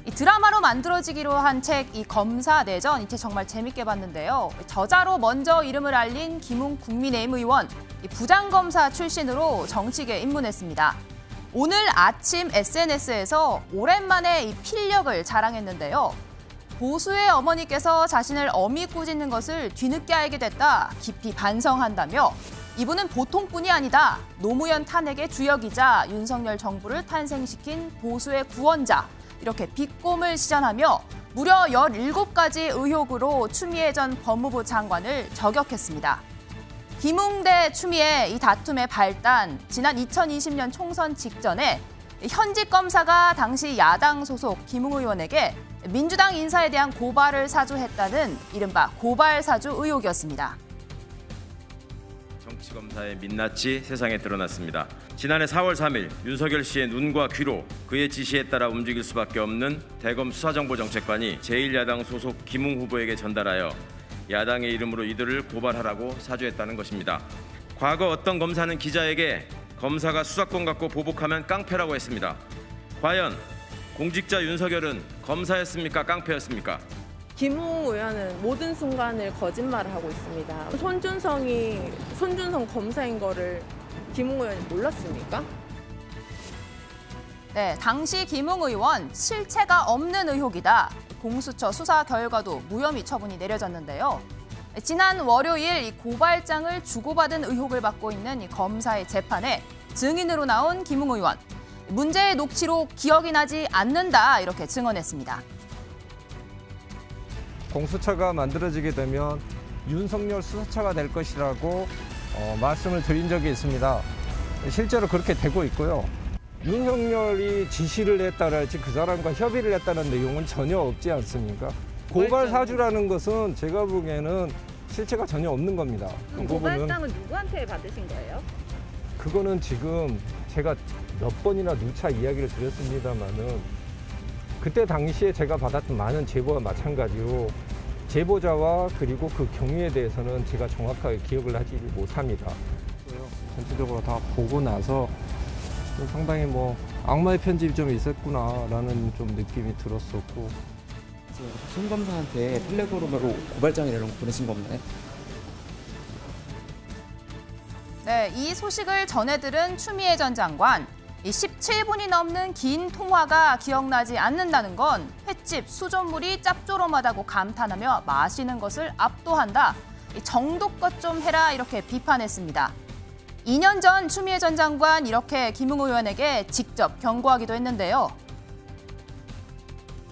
이 드라마로 만들어지기로 한 책 이 검사 내전 이 책 정말 재밌게 봤는데요. 저자로 먼저 이름을 알린 김웅 국민의힘 의원 이 부장검사 출신으로 정치계에 입문했습니다. 오늘 아침 SNS에서 오랜만에 이 필력을 자랑했는데요. 보수의 어머니께서 자신을 어미 꾸짖는 것을 뒤늦게 알게 됐다. 깊이 반성한다며 이분은 보통뿐이 아니다. 노무현 탄핵의 주역이자 윤석열 정부를 탄생시킨 보수의 구원자. 이렇게 비꼼을 시전하며 무려 17가지 의혹으로 추미애 전 법무부 장관을 저격했습니다. 김웅 대 추미애 이 다툼의 발단, 지난 2020년 총선 직전에 현직 검사가 당시 야당 소속 김웅 의원에게 민주당 인사에 대한 고발을 사주했다는 이른바 고발사주 의혹이었습니다. 정치검사의 민낯이 세상에 드러났습니다. 지난해 4월 3일 윤석열 씨의 눈과 귀로 그의 지시에 따라 움직일 수밖에 없는 대검 수사정보정책관이 제1야당 소속 김웅 후보에게 전달하여 야당의 이름으로 이들을 고발하라고 사주했다는 것입니다. 과거 어떤 검사는 기자에게 검사가 수사권 갖고 보복하면 깡패라고 했습니다. 과연 공직자 윤석열은 검사였습니까? 깡패였습니까? 김웅 의원은 모든 순간을 거짓말을 하고 있습니다. 손준성 검사인 거를 김웅 의원이 몰랐습니까? 네, 당시 김웅 의원 실체가 없는 의혹이다. 공수처 수사 결과도 무혐의 처분이 내려졌는데요. 지난 월요일 이 고발장을 주고받은 의혹을 받고 있는 이 검사의 재판에 증인으로 나온 김웅 의원. 문제의 녹취록 기억이 나지 않는다 이렇게 증언했습니다. 공수처가 만들어지게 되면 윤석열 수사처가 될 것이라고 말씀을 드린 적이 있습니다. 실제로 그렇게 되고 있고요. 윤석열이 지시를 했다랄지 그 사람과 협의를 했다는 내용은 전혀 없지 않습니까? 고발 사주라는 것은 제가 보기에는 실체가 전혀 없는 겁니다. 그 고발장은 누구한테 받으신 거예요? 그거는 지금 제가 몇 번이나 누차 이야기를 드렸습니다마는 그때 당시에 제가 받았던 많은 제보와 마찬가지로 제보자와 그리고 그 경위에 대해서는 제가 정확하게 기억을 하지 못합니다. 전체적으로 다 보고 나서 상당히 뭐 악마의 편집이 좀 있었구나라는 좀 느낌이 들었었고. 손 검사한테 텔레그램으로 고발장이나 이런 거 보내신 거 없나요? 네, 이 소식을 전해들은 추미애 전 장관. 이 17분이 넘는 긴 통화가 기억나지 않는다는 건 횟집 수돗물이 짭조름하다고 감탄하며 마시는 것을 압도한다. 정도껏 좀 해라 이렇게 비판했습니다. 2년 전 추미애 전 장관 이렇게 김웅 의원에게 직접 경고하기도 했는데요.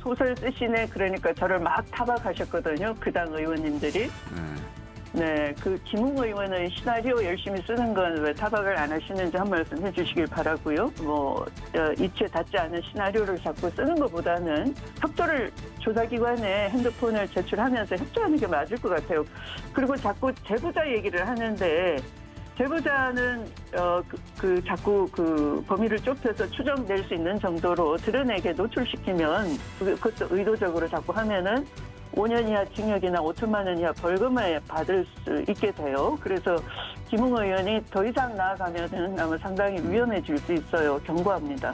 소설 쓰시네 그러니까 저를 막 타박하셨거든요. 그 당 의원님들이. 네, 그 김웅 의원의 시나리오 열심히 쓰는 건 왜 타박을 안 하시는지 한 말씀 해주시길 바라고요. 뭐 이치에 닿지 않은 시나리오를 자꾸 쓰는 것보다는 협조를 조사기관에 핸드폰을 제출하면서 협조하는 게 맞을 것 같아요. 그리고 자꾸 제보자 얘기를 하는데 제보자는 자꾸 그 범위를 좁혀서 추정될 수 있는 정도로 드러내게 노출시키면 그것도 의도적으로 자꾸 하면은 5년 이하 징역이나 5천만 원 이하 벌금을 받을 수 있게 돼요. 그래서 김웅 의원이 더 이상 나아가면은 아마 상당히 위험해질 수 있어요. 경고합니다.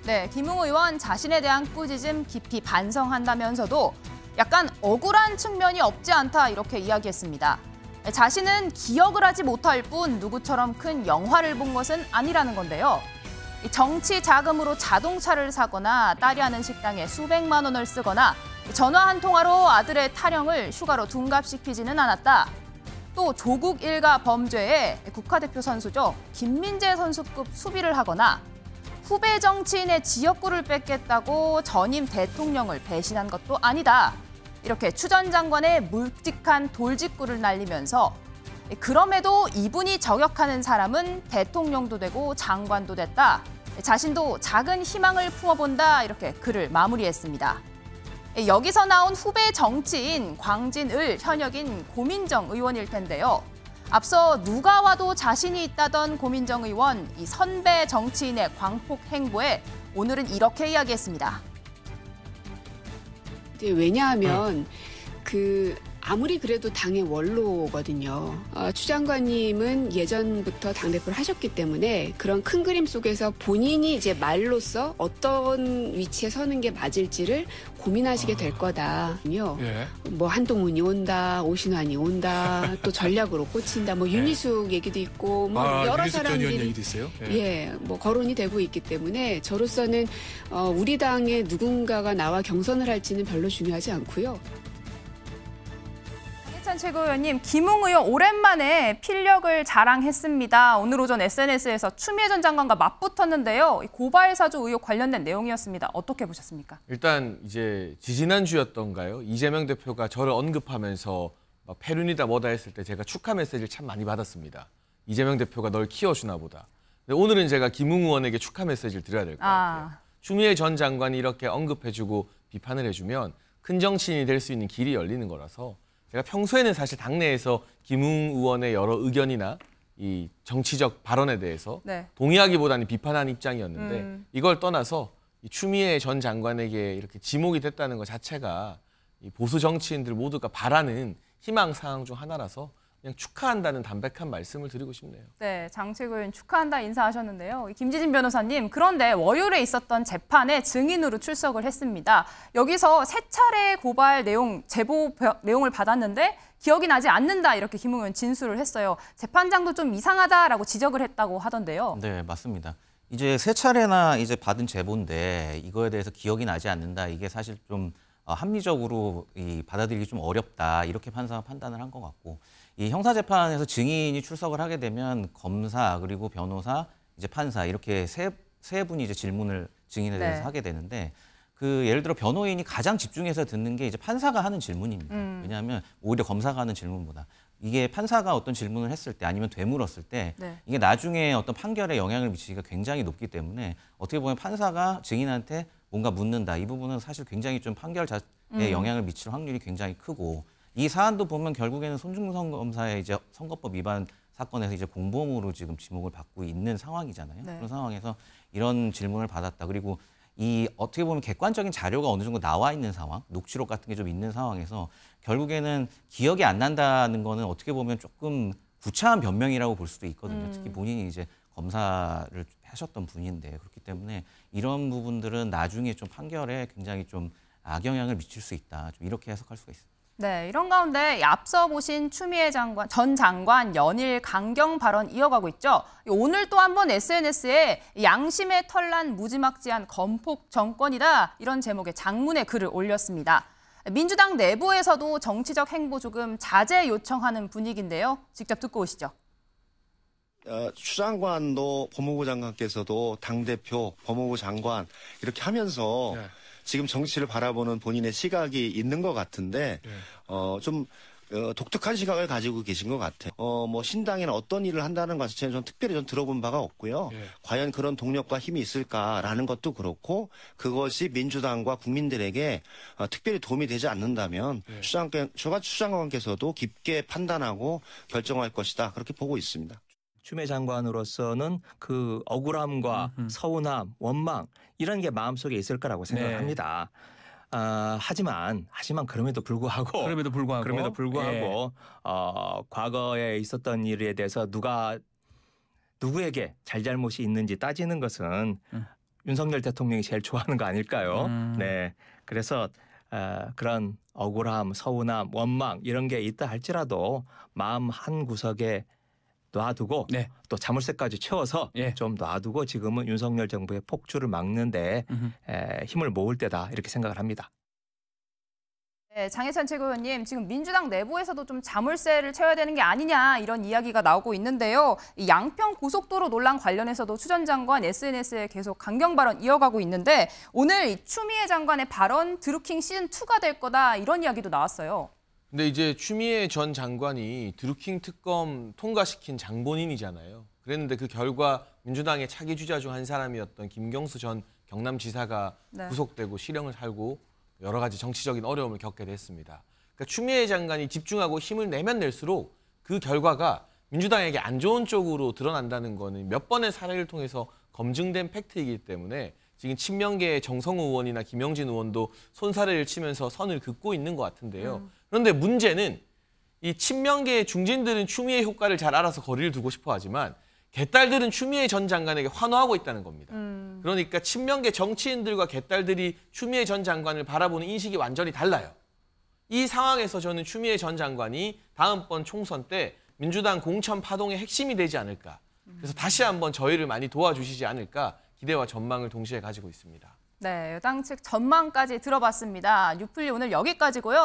네, 김웅 의원 자신에 대한 꾸짖음 깊이 반성한다면서도 약간 억울한 측면이 없지 않다 이렇게 이야기했습니다. 자신은 기억을 하지 못할 뿐 누구처럼 큰 영화를 본 것은 아니라는 건데요. 정치 자금으로 자동차를 사거나 딸이 하는 식당에 수백만 원을 쓰거나 전화 한 통화로 아들의 타령을 휴가로 둔갑시키지는 않았다. 또 조국 일가 범죄에 국가대표 선수죠. 김민재 선수급 수비를 하거나 후배 정치인의 지역구를 뺏겠다고 전임 대통령을 배신한 것도 아니다. 이렇게 추 전 장관의 묵직한 돌직구를 날리면서 그럼에도 이분이 저격하는 사람은 대통령도 되고 장관도 됐다. 자신도 작은 희망을 품어본다. 이렇게 글을 마무리했습니다. 여기서 나온 후배 정치인 광진을 현역인 고민정 의원일 텐데요. 앞서 누가 와도 자신이 있다던 고민정 의원, 이 선배 정치인의 광폭 행보에 오늘은 이렇게 이야기했습니다. 왜냐하면 아무리 그래도 당의 원로거든요. 추 장관님은 예전부터 당대표를 하셨기 때문에 그런 큰 그림 속에서 본인이 이제 말로써 어떤 위치에 서는 게 맞을지를 고민하시게 될 거다요. 예. 뭐 한동훈이 온다, 오신환이 온다, 또 전략으로 꽂힌다, 뭐 윤희숙 얘기도 있고, 뭐 여러 사람들이 얘기도 있어요? 뭐 거론이 되고 있기 때문에 저로서는 우리 당에 누군가가 나와 경선을 할지는 별로 중요하지 않고요. 이해찬 최고위원님, 김웅 의원 오랜만에 필력을 자랑했습니다. 오늘 오전 SNS에서 추미애 전 장관과 맞붙었는데요. 고발 사주 의혹 관련된 내용이었습니다. 어떻게 보셨습니까? 일단 이제 지지난주였던가요? 이재명 대표가 저를 언급하면서 막 패륜이다 뭐다 했을 때 제가 축하 메시지를 참 많이 받았습니다. 이재명 대표가 널 키워주나 보다. 근데 오늘은 제가 김웅 의원에게 축하 메시지를 드려야 될 것 같아요. 추미애 전 장관이 이렇게 언급해주고 비판을 해주면 큰 정치인이 될 수 있는 길이 열리는 거라서 제가 평소에는 사실 당내에서 김웅 의원의 여러 의견이나 이 정치적 발언에 대해서 동의하기보다는 비판하는 입장이었는데 이걸 떠나서 이 추미애 전 장관에게 이렇게 지목이 됐다는 것 자체가 이 보수 정치인들 모두가 바라는 희망사항 중 하나라서 그냥 축하한다는 담백한 말씀을 드리고 싶네요. 네, 장 최고위원 축하한다 인사하셨는데요. 김지진 변호사님, 그런데 월요일에 있었던 재판에 증인으로 출석을 했습니다. 여기서 3차례 고발 제보 내용을 받았는데 기억이 나지 않는다 이렇게 김웅 의원 진술을 했어요. 재판장도 좀 이상하다라고 지적을 했다고 하던데요. 네, 맞습니다. 이제 3차례나 이제 받은 제보인데 이거에 대해서 기억이 나지 않는다. 이게 사실 좀 합리적으로 받아들이기 좀 어렵다. 이렇게 판단을 한 것 같고. 이 형사재판에서 증인이 출석을 하게 되면 검사 그리고 변호사, 이제 판사 이렇게 세 분이 이제 질문을 증인에 대해서 하게 되는데 예를 들어 변호인이 가장 집중해서 듣는 게 이제 판사가 하는 질문입니다. 왜냐하면 오히려 검사가 하는 질문보다 이게 판사가 어떤 질문을 했을 때 아니면 되물었을 때 네. 이게 나중에 어떤 판결에 영향을 미치기가 굉장히 높기 때문에 어떻게 보면 판사가 증인한테 뭔가 묻는다. 이 부분은 사실 굉장히 좀 판결 자체에 영향을 미칠 확률이 굉장히 크고 이 사안도 보면 결국에는 손준성 검사의 이제 선거법 위반 사건에서 이제 공범으로 지금 지목을 받고 있는 상황이잖아요. 네. 그런 상황에서 이런 질문을 받았다. 그리고 이 어떻게 보면 객관적인 자료가 어느 정도 나와 있는 상황, 녹취록 같은 게 좀 있는 상황에서 결국에는 기억이 안 난다는 거는 어떻게 보면 조금 구차한 변명이라고 볼 수도 있거든요. 특히 본인이 이제 검사를 하셨던 분인데 그렇기 때문에 이런 부분들은 나중에 좀 판결에 굉장히 좀 악영향을 미칠 수 있다. 좀 이렇게 해석할 수가 있습니다. 네, 이런 가운데 앞서 보신 추미애 전 장관 연일 강경 발언 이어가고 있죠. 오늘 또 한 번 SNS에 양심의 털난 무지막지한 건폭 정권이다 이런 제목의 장문의 글을 올렸습니다. 민주당 내부에서도 정치적 행보 조금 자제 요청하는 분위기인데요. 직접 듣고 오시죠. 추 장관도 법무부 장관께서도 당대표, 법무부 장관 이렇게 하면서 지금 정치를 바라보는 본인의 시각이 있는 것 같은데 좀 독특한 시각을 가지고 계신 것 같아요. 뭐 신당에는 어떤 일을 한다는 것 자체는 전 특별히 좀 들어본 바가 없고요. 과연 그런 동력과 힘이 있을까라는 것도 그렇고 그것이 민주당과 국민들에게 특별히 도움이 되지 않는다면 추 장관께서도 깊게 판단하고 결정할 것이다. 그렇게 보고 있습니다. 추미애 장관으로서는 그 억울함과 서운함, 원망 이런 게 마음속에 있을 거라고 생각합니다. 하지만 그럼에도 불구하고 과거에 있었던 일에 대해서 누구에게 잘잘못이 있는지 따지는 것은 윤석열 대통령이 제일 좋아하는 거 아닐까요? 네, 그래서 그런 억울함, 서운함, 원망 이런 게 있다 할지라도 마음 한 구석에 놔두고 또 자물쇠까지 채워서 좀 놔두고 지금은 윤석열 정부의 폭주를 막는데 힘을 모을 때다 이렇게 생각을 합니다. 네, 장혜찬 최고위원님, 지금 민주당 내부에서도 좀 자물쇠를 채워야 되는 게 아니냐 이런 이야기가 나오고 있는데요. 이 양평 고속도로 논란 관련해서도 추 전 장관 SNS에 계속 강경 발언 이어가고 있는데 오늘 이 추미애 장관의 발언 드루킹 시즌2가 될 거다 이런 이야기도 나왔어요. 근데 이제 추미애 전 장관이 드루킹 특검 통과시킨 장본인이잖아요. 그랬는데 그 결과 민주당의 차기 주자 중 한 사람이었던 김경수 전 경남지사가 구속되고 실형을 살고 여러 가지 정치적인 어려움을 겪게 됐습니다. 그러니까 추미애 장관이 집중하고 힘을 내면 낼수록 그 결과가 민주당에게 안 좋은 쪽으로 드러난다는 거는 몇 번의 사례를 통해서 검증된 팩트이기 때문에 지금 친명계의 정성우 의원이나 김영진 의원도 손사래를 치면서 선을 긋고 있는 것 같은데요. 그런데 문제는 이 친명계의 중진들은 추미애 효과를 잘 알아서 거리를 두고 싶어 하지만 개딸들은 추미애 전 장관에게 환호하고 있다는 겁니다. 그러니까 친명계 정치인들과 개딸들이 추미애 전 장관을 바라보는 인식이 완전히 달라요. 이 상황에서 저는 추미애 전 장관이 다음번 총선 때 민주당 공천 파동의 핵심이 되지 않을까. 그래서 다시 한번 저희를 많이 도와주시지 않을까 기대와 전망을 동시에 가지고 있습니다. 네, 여당 측 전망까지 들어봤습니다. 뉴플리 오늘 여기까지고요.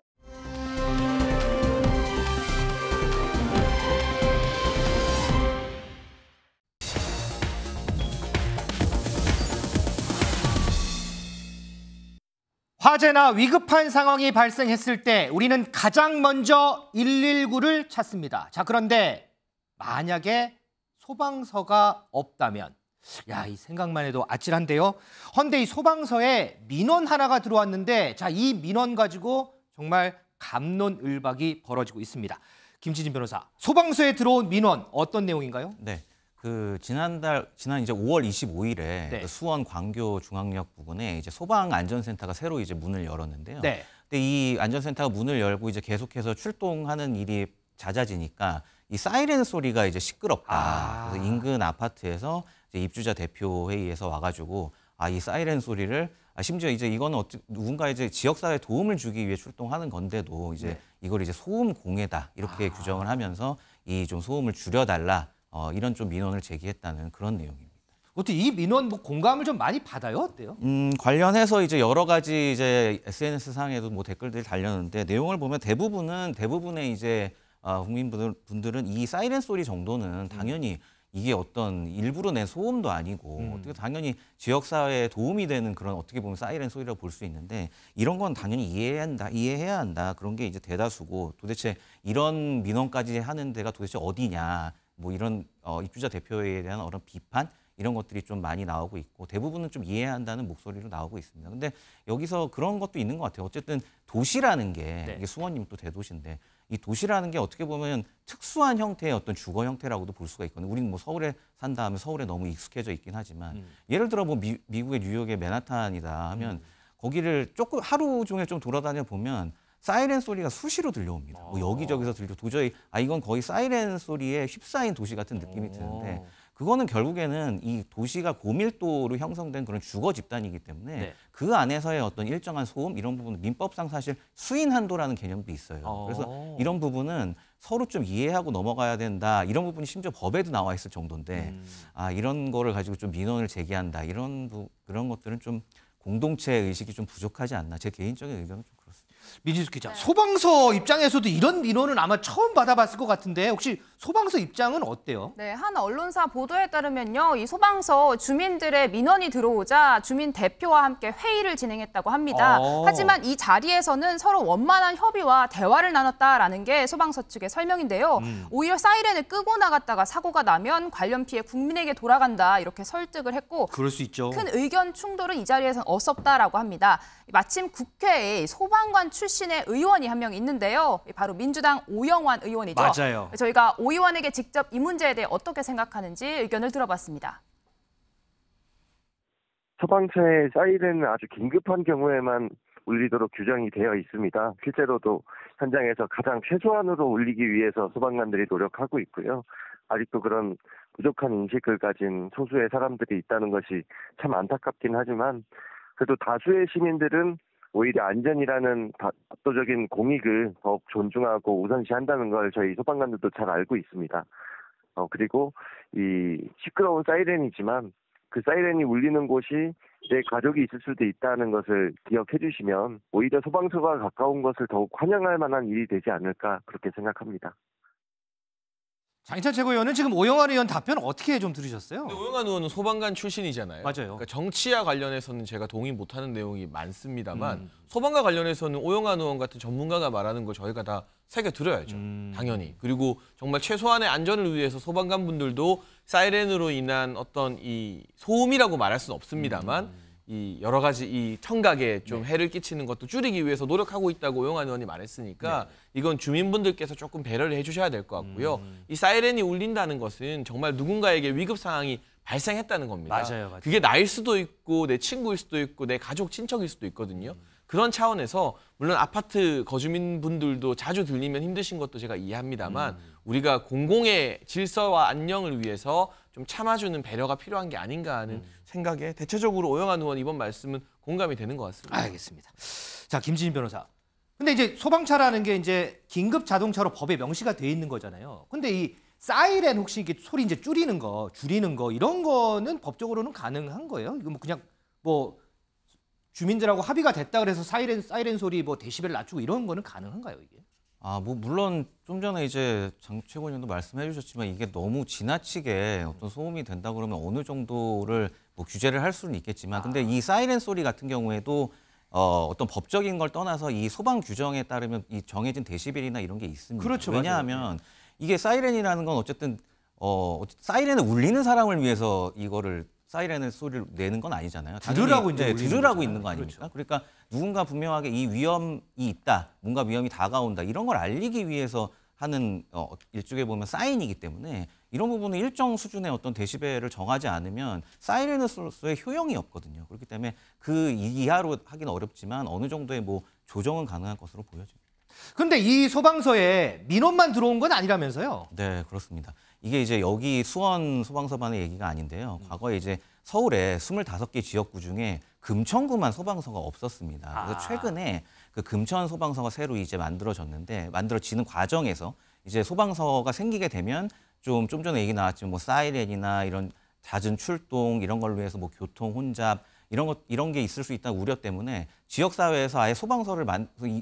화재나 위급한 상황이 발생했을 때 우리는 가장 먼저 119를 찾습니다. 자, 그런데 만약에 소방서가 없다면 이 생각만 해도 아찔한데요. 헌데 이 소방서에 민원 하나가 들어왔는데 이 민원 가지고 정말 갑론을박이 벌어지고 있습니다. 김지진 변호사, 소방서에 들어온 민원 어떤 내용인가요? 네. 지난 이제 5월 25일에 수원 광교 중앙역 부근에 이제 소방 안전센터가 새로 이제 문을 열었는데요. 근데 이 안전센터가 문을 열고 이제 계속해서 출동하는 일이 잦아지니까 이 사이렌 소리가 이제 시끄럽다. 그래서 인근 아파트에서 이제 입주자 대표 회의에서 와가지고 이 사이렌 소리를 심지어 이제 이거는 누군가 이제 지역사회에 도움을 주기 위해 출동하는 건데도 이제 이걸 이제 소음 공해다 이렇게 규정을 하면서 이 좀 소음을 줄여달라. 이런 좀 민원을 제기했다는 그런 내용입니다. 어떻게 이 민원 공감을 좀 많이 받아요? 어때요? 관련해서 이제 여러 가지 이제 SNS 상에도 댓글들이 달렸는데 내용을 보면 대부분의 이제 국민분들은 이 사이렌 소리 정도는 당연히 이게 어떤 일부러 낸 소음도 아니고 어떻게 당연히 지역 사회에 도움이 되는 그런 어떻게 보면 사이렌 소리라고 볼 수 있는데 이런 건 당연히 이해해야 한다. 그런 게 이제 대다수고 도대체 이런 민원까지 하는 데가 도대체 어디냐. 뭐 이런 입주자 대표에 대한 어떤 비판 이런 것들이 좀 많이 나오고 있고 대부분은 좀 이해해야 한다는 목소리로 나오고 있습니다. 근데 여기서 그런 것도 있는 것 같아요. 어쨌든 도시라는 게 이게 수원님 또 대도시인데 이 도시라는 게 어떻게 보면 특수한 형태의 어떤 주거 형태라고도 볼 수가 있거든요. 우리는 뭐 서울에 산다 하면 서울에 너무 익숙해져 있긴 하지만 예를 들어 뭐 미국의 뉴욕의 맨하탄이다 하면 거기를 조금 하루 종일 좀 돌아다녀 보면 사이렌 소리가 수시로 들려옵니다. 뭐 여기저기서 들려 도저히 이건 거의 사이렌 소리에 휩싸인 도시 같은 느낌이 드는데 그거는 결국에는 이 도시가 고밀도로 형성된 그런 주거 집단이기 때문에 그 안에서의 어떤 일정한 소음 이런 부분은 민법상 사실 수인 한도라는 개념도 있어요. 그래서 이런 부분은 서로 좀 이해하고 넘어가야 된다. 이런 부분이 심지어 법에도 나와 있을 정도인데 이런 거를 가지고 좀 민원을 제기한다. 그런 것들은 좀 공동체 의식이 좀 부족하지 않나. 제 개인적인 의견은 좀 그렇습니다. 민지숙 기자, 소방서 입장에서도 이런 민원은 아마 처음 받아봤을 것 같은데 혹시 소방서 입장은 어때요? 네, 한 언론사 보도에 따르면요, 이 소방서 주민들의 민원이 들어오자 주민 대표와 함께 회의를 진행했다고 합니다. 하지만 이 자리에서는 서로 원만한 협의와 대화를 나눴다라는 게 소방서 측의 설명인데요. 오히려 사이렌을 끄고 나갔다가 사고가 나면 관련 피해 국민에게 돌아간다 이렇게 설득을 했고 그럴 수 있죠. 큰 의견 충돌은 이 자리에서는 없었다라고 합니다. 마침 국회에 소방관 출신의 의원이 한 명 있는데요. 바로 민주당 오영환 의원이죠. 맞아요. 저희가 오 의원에게 직접 이 문제에 대해 어떻게 생각하는지 의견을 들어봤습니다. 소방서의 사이렌은 아주 긴급한 경우에만 울리도록 규정이 되어 있습니다. 실제로도 현장에서 가장 최소한으로 울리기 위해서 소방관들이 노력하고 있고요. 아직도 그런 부족한 인식을 가진 소수의 사람들이 있다는 것이 참 안타깝긴 하지만 그래도 다수의 시민들은 오히려 안전이라는 압도적인 공익을 더욱 존중하고 우선시한다는 걸 저희 소방관들도 잘 알고 있습니다. 그리고 이 시끄러운 사이렌이지만 그 사이렌이 울리는 곳이 내 가족이 있을 수도 있다는 것을 기억해 주시면 오히려 소방서가 가까운 것을 더욱 환영할 만한 일이 되지 않을까 그렇게 생각합니다. 장희찬 최고위원은 지금 오영환 의원 답변 어떻게 좀 들으셨어요? 근데 오영환 의원은 소방관 출신이잖아요. 맞아요. 그러니까 정치와 관련해서는 제가 동의 못하는 내용이 많습니다만 소방과 관련해서는 오영환 의원 같은 전문가가 말하는 걸 저희가 다 새겨 들어야죠. 당연히. 그리고 정말 최소한의 안전을 위해서 소방관 분들도 사이렌으로 인한 어떤 이 소음이라고 말할 수는 없습니다만 이 여러 가지 이 청각에 좀 해를 끼치는 것도 줄이기 위해서 노력하고 있다고 오영환 의원이 말했으니까 이건 주민분들께서 조금 배려를 해주셔야 될 것 같고요. 이 사이렌이 울린다는 것은 정말 누군가에게 위급 상황이 발생했다는 겁니다. 맞아요. 그게 나일 수도 있고 내 친구일 수도 있고 내 가족 친척일 수도 있거든요. 그런 차원에서 물론 아파트 거주민분들도 자주 들리면 힘드신 것도 제가 이해합니다만 우리가 공공의 질서와 안녕을 위해서 좀 참아주는 배려가 필요한 게 아닌가 하는 생각에 대체적으로 오영환 의원 이번 말씀은 공감이 되는 것 같습니다. 알겠습니다. 자, 김진인 변호사. 근데 이제 소방차라는 게 이제 긴급 자동차로 법에 명시가 돼 있는 거잖아요. 근데 이 사이렌 혹시 이게 소리 이제 줄이는 거 이런 거는 법적으로는 가능한 거예요? 이거 뭐 그냥 뭐 주민들하고 합의가 됐다 그래서 사이렌 소리 뭐 데시벨 낮추고 이런 거는 가능한가요, 이게? 뭐 물론 좀 전에 이제 장 최고위원도 말씀해 주셨지만 이게 너무 지나치게 어떤 소음이 된다 그러면 어느 정도를 뭐 규제를 할 수는 있겠지만 근데 이 사이렌 소리 같은 경우에도 어떤 법적인 걸 떠나서 이 소방 규정에 따르면 이 정해진 데시벨이나 이런 게 있습니다. 그렇죠. 왜냐하면 맞아요. 이게 사이렌이라는 건 어쨌든 사이렌을 울리는 사람을 위해서 이거를 사이렌의 소리를 내는 건 아니잖아요. 들으라고 이제 들으라고 있는 거 아닙니까? 그렇죠. 그러니까 누군가 분명하게 이 위험이 있다, 뭔가 위험이 다가온다 이런 걸 알리기 위해서 하는 일종의 보면 사인이기 때문에 이런 부분은 일정 수준의 어떤 데시벨을 정하지 않으면 사이렌으로서의 효용이 없거든요. 그렇기 때문에 그 이하로 하기는 어렵지만 어느 정도의 뭐 조정은 가능할 것으로 보여집니다. 근데 이 소방서에 민원만 들어온 건 아니라면서요? 네, 그렇습니다. 이게 이제 여기 수원 소방서만의 얘기가 아닌데요. 과거에 이제 서울에 25개 지역구 중에 금천구만 소방서가 없었습니다. 그래서 최근에 그 금천 소방서가 새로 이제 만들어지는 과정에서 이제 소방서가 생기게 되면 좀 전에 얘기 나왔지만 뭐 사이렌이나 이런 잦은 출동 이런 걸로 해서 뭐 교통 혼잡 이런 게 있을 수 있다는 우려 때문에 지역 사회에서 아예 소방서를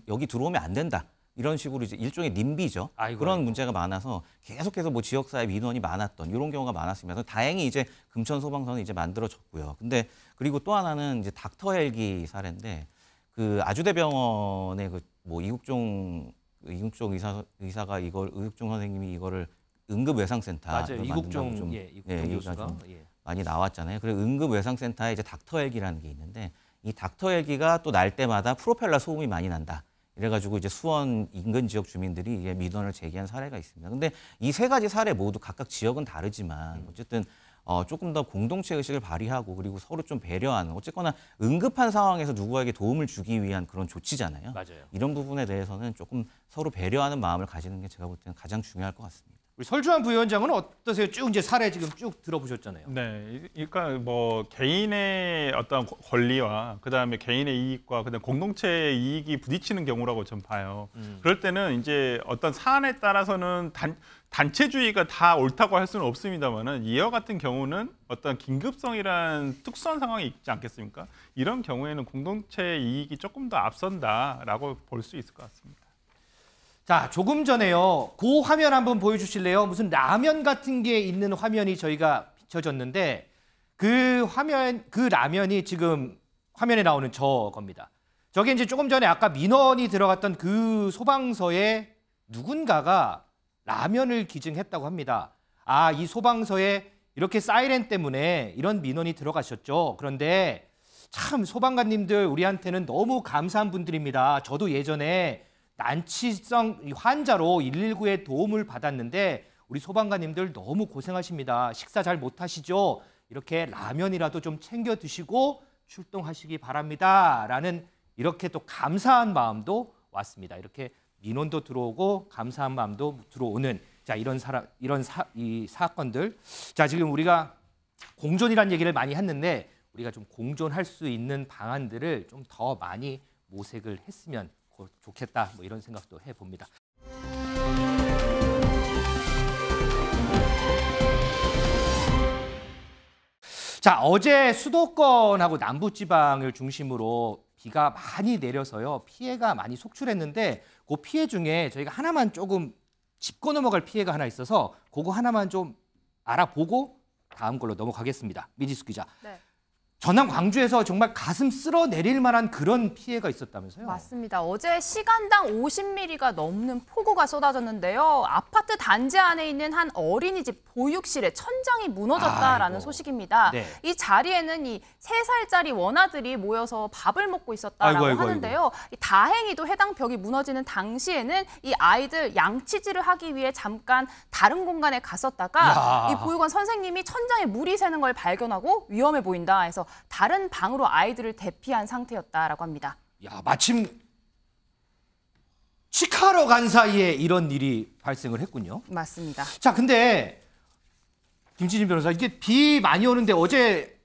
여기 들어오면 안 된다. 이런 식으로 이제 일종의 님비죠. 그런 문제가 많아서 계속해서 뭐 지역사회 민원이 많았던 이런 경우가 많았습니다. 다행히 이제 금천 소방서는 이제 만들어졌고요. 근데 그리고 또 하나는 이제 닥터 헬기 사례인데 그 아주대병원의 그 뭐 이국종 의사가 이국종 선생님이 이거를 응급외상센터 맞아요. 이국종 교수가 많이 나왔잖아요. 그리고 응급외상센터에 이제 닥터 헬기라는 게 있는데 이 닥터 헬기가 또 날 때마다 프로펠러 소음이 많이 난다. 이래가지고 이제 수원 인근 지역 주민들이 이제 민원을 제기한 사례가 있습니다. 근데 이 세 가지 사례 모두 각각 지역은 다르지만 어쨌든 조금 더 공동체 의식을 발휘하고 그리고 서로 좀 배려하는 어쨌거나 응급한 상황에서 누구에게 도움을 주기 위한 그런 조치잖아요. 맞아요. 이런 부분에 대해서는 조금 서로 배려하는 마음을 가지는 게 제가 볼 때는 가장 중요할 것 같습니다. 우리 설주환 부위원장은 어떠세요? 쭉 이제 사례 지금 쭉 들어보셨잖아요. 네, 그러니까 뭐 개인의 어떤 권리와 그다음에 개인의 이익과 그다음 공동체의 이익이 부딪히는 경우라고 좀 봐요. 그럴 때는 이제 어떤 사안에 따라서는 단체주의가 다 옳다고 할 수는 없습니다만은 이와 같은 경우는 어떤 긴급성이란 특수한 상황이 있지 않겠습니까? 이런 경우에는 공동체의 이익이 조금 더 앞선다라고 볼 수 있을 것 같습니다. 자, 조금 전에요. 그 화면 한번 보여주실래요? 무슨 라면 같은 게 있는 화면이 저희가 비춰졌는데 그 라면이 지금 화면에 나오는 저겁니다. 저게 이제 조금 전에 아까 민원이 들어갔던 그 소방서에 누군가가 라면을 기증했다고 합니다. 아, 이 소방서에 이렇게 사이렌 때문에 이런 민원이 들어가셨죠. 그런데 참 소방관님들 우리한테는 너무 감사한 분들입니다. 저도 예전에 난치성 환자로 119에 도움을 받았는데 우리 소방관님들 너무 고생하십니다. 식사 잘 못하시죠? 이렇게 라면이라도 좀 챙겨 드시고 출동하시기 바랍니다. 라는 이렇게 또 감사한 마음도 왔습니다. 이렇게 민원도 들어오고 감사한 마음도 들어오는 자 이런 사건들. 자 지금 우리가 공존이라는 얘기를 많이 했는데 우리가 좀 공존할 수 있는 방안들을 좀 더 많이 모색을 했으면 좋겠다. 뭐 이런 생각도 해봅니다. 자 어제 수도권하고 남부지방을 중심으로 비가 많이 내려서요 피해가 많이 속출했는데 그 피해 중에 저희가 하나만 조금 짚고 넘어갈 피해가 하나 있어서 그거 하나만 좀 알아보고 다음 걸로 넘어가겠습니다. 민지숙 기자. 네. 전남 광주에서 정말 가슴 쓸어 내릴 만한 그런 피해가 있었다면서요? 맞습니다. 어제 시간당 50mm가 넘는 폭우가 쏟아졌는데요. 아파트 단지 안에 있는 한 어린이집 보육실에 천장이 무너졌다라는 소식입니다. 네. 이 자리에는 이 3살짜리 원아들이 모여서 밥을 먹고 있었다라고 하는데요. 다행히도 해당 벽이 무너지는 당시에는 이 아이들 양치질을 하기 위해 잠깐 다른 공간에 갔었다가 이 보육원 선생님이 천장에 물이 새는 걸 발견하고 위험해 보인다 해서 다른 방으로 아이들을 대피한 상태였다라고 합니다. 야, 마침 치카러 간 사이에 이런 일이 발생을 했군요. 맞습니다. 자, 근데 김치진 변호사, 이게 비 많이 오는데 어제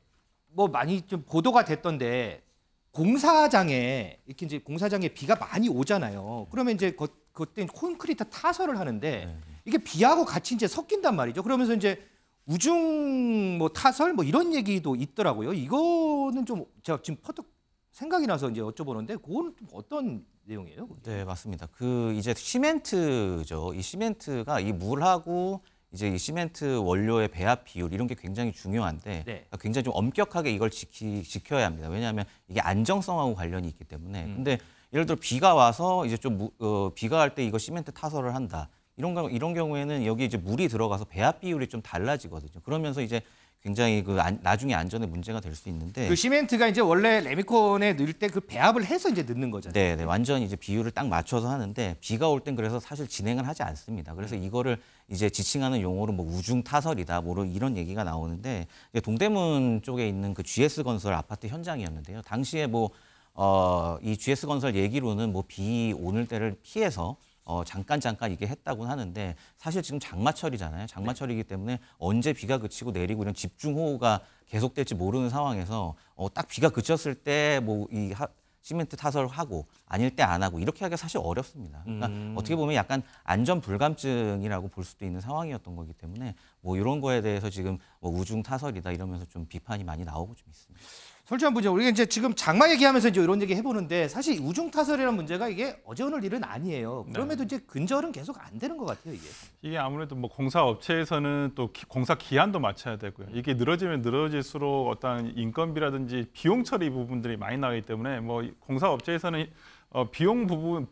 뭐 많이 좀 보도가 됐던데 공사장에 이렇게 이제 공사장에 비가 많이 오잖아요. 그러면 이제 그때 콘크리트 타설을 하는데 이게 비하고 같이 이제 섞인단 말이죠. 그러면서 이제 우중 뭐 타설 뭐 이런 얘기도 있더라고요. 이거는 좀 제가 지금 퍼뜩 생각이 나서 이제 여쭤보는데 그건 좀 어떤 내용이에요? 네, 맞습니다. 그 이제 시멘트죠. 이 시멘트가 이 물하고 이제 이 시멘트 원료의 배합 비율 이런 게 굉장히 중요한데 굉장히 좀 엄격하게 이걸 지켜야 합니다. 왜냐하면 이게 안정성하고 관련이 있기 때문에. 근데 예를 들어 비가 와서 이제 좀 비가 갈 때 이거 시멘트 타설을 한다. 이런 경우에는 여기 이제 물이 들어가서 배합 비율이 좀 달라지거든요. 그러면서 이제 굉장히 나중에 안전에 문제가 될 수 있는데 그 시멘트가 이제 원래 레미콘에 넣을 때 그 배합을 해서 이제 넣는 거잖아요. 네, 완전히 이제 비율을 딱 맞춰서 하는데 비가 올 땐 그래서 사실 진행을 하지 않습니다. 그래서 이거를 이제 지칭하는 용어로 뭐 우중 타설이다, 뭐 이런 얘기가 나오는데 이제 동대문 쪽에 있는 그 GS 건설 아파트 현장이었는데요. 당시에 이 GS 건설 얘기로는 뭐 비 오는 때를 피해서 잠깐 이게 했다고 하는데 사실 지금 장마철이잖아요. 장마철이기 때문에 언제 비가 그치고 내리고 이런 집중호우가 계속될지 모르는 상황에서 딱 비가 그쳤을 때 뭐 이 시멘트 타설하고 아닐 때 안 하고 이렇게 하기가 사실 어렵습니다. 그러니까 어떻게 보면 약간 안전 불감증이라고 볼 수도 있는 상황이었던 거기 때문에 뭐 이런 거에 대해서 지금 뭐 우중 타설이다 이러면서 좀 비판이 많이 나오고 좀 있습니다. 솔직한 문제, 우리가 이제 지금 장마 얘기하면서 이제 이런 얘기 해보는데 사실 우중타설이라는 문제가 이게 어제 오늘 일은 아니에요. 그럼에도 이제 근절은 계속 안 되는 것 같아요, 이게. 이게 아무래도 뭐 공사업체에서는 또 공사 기한도 맞춰야 되고요. 이게 늘어지면 늘어질수록 어떤 인건비라든지 비용 처리 부분들이 많이 나가기 때문에 뭐 공사업체에서는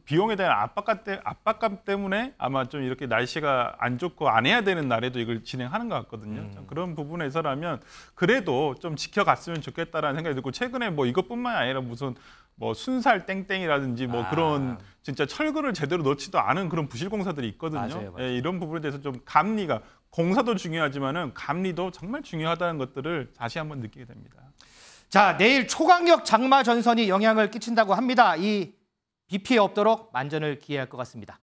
비용에 대한 압박감 때문에 아마 좀 이렇게 날씨가 안 좋고 안 해야 되는 날에도 이걸 진행하는 것 같거든요. 그런 부분에서라면 그래도 좀 지켜갔으면 좋겠다라는 생각이 들고, 최근에 뭐 이것뿐만 아니라 무슨 뭐 순살 땡땡이라든지 뭐 그런 진짜 철근을 제대로 넣지도 않은 그런 부실 공사들이 있거든요. 맞아요. 예, 이런 부분에 대해서 좀 감리가, 공사도 중요하지만은 감리도 정말 중요하다는 것들을 다시 한번 느끼게 됩니다. 자, 내일 초강력 장마 전선이 영향을 끼친다고 합니다. 이 비 피해 없도록 만전을 기해야 할 것 같습니다.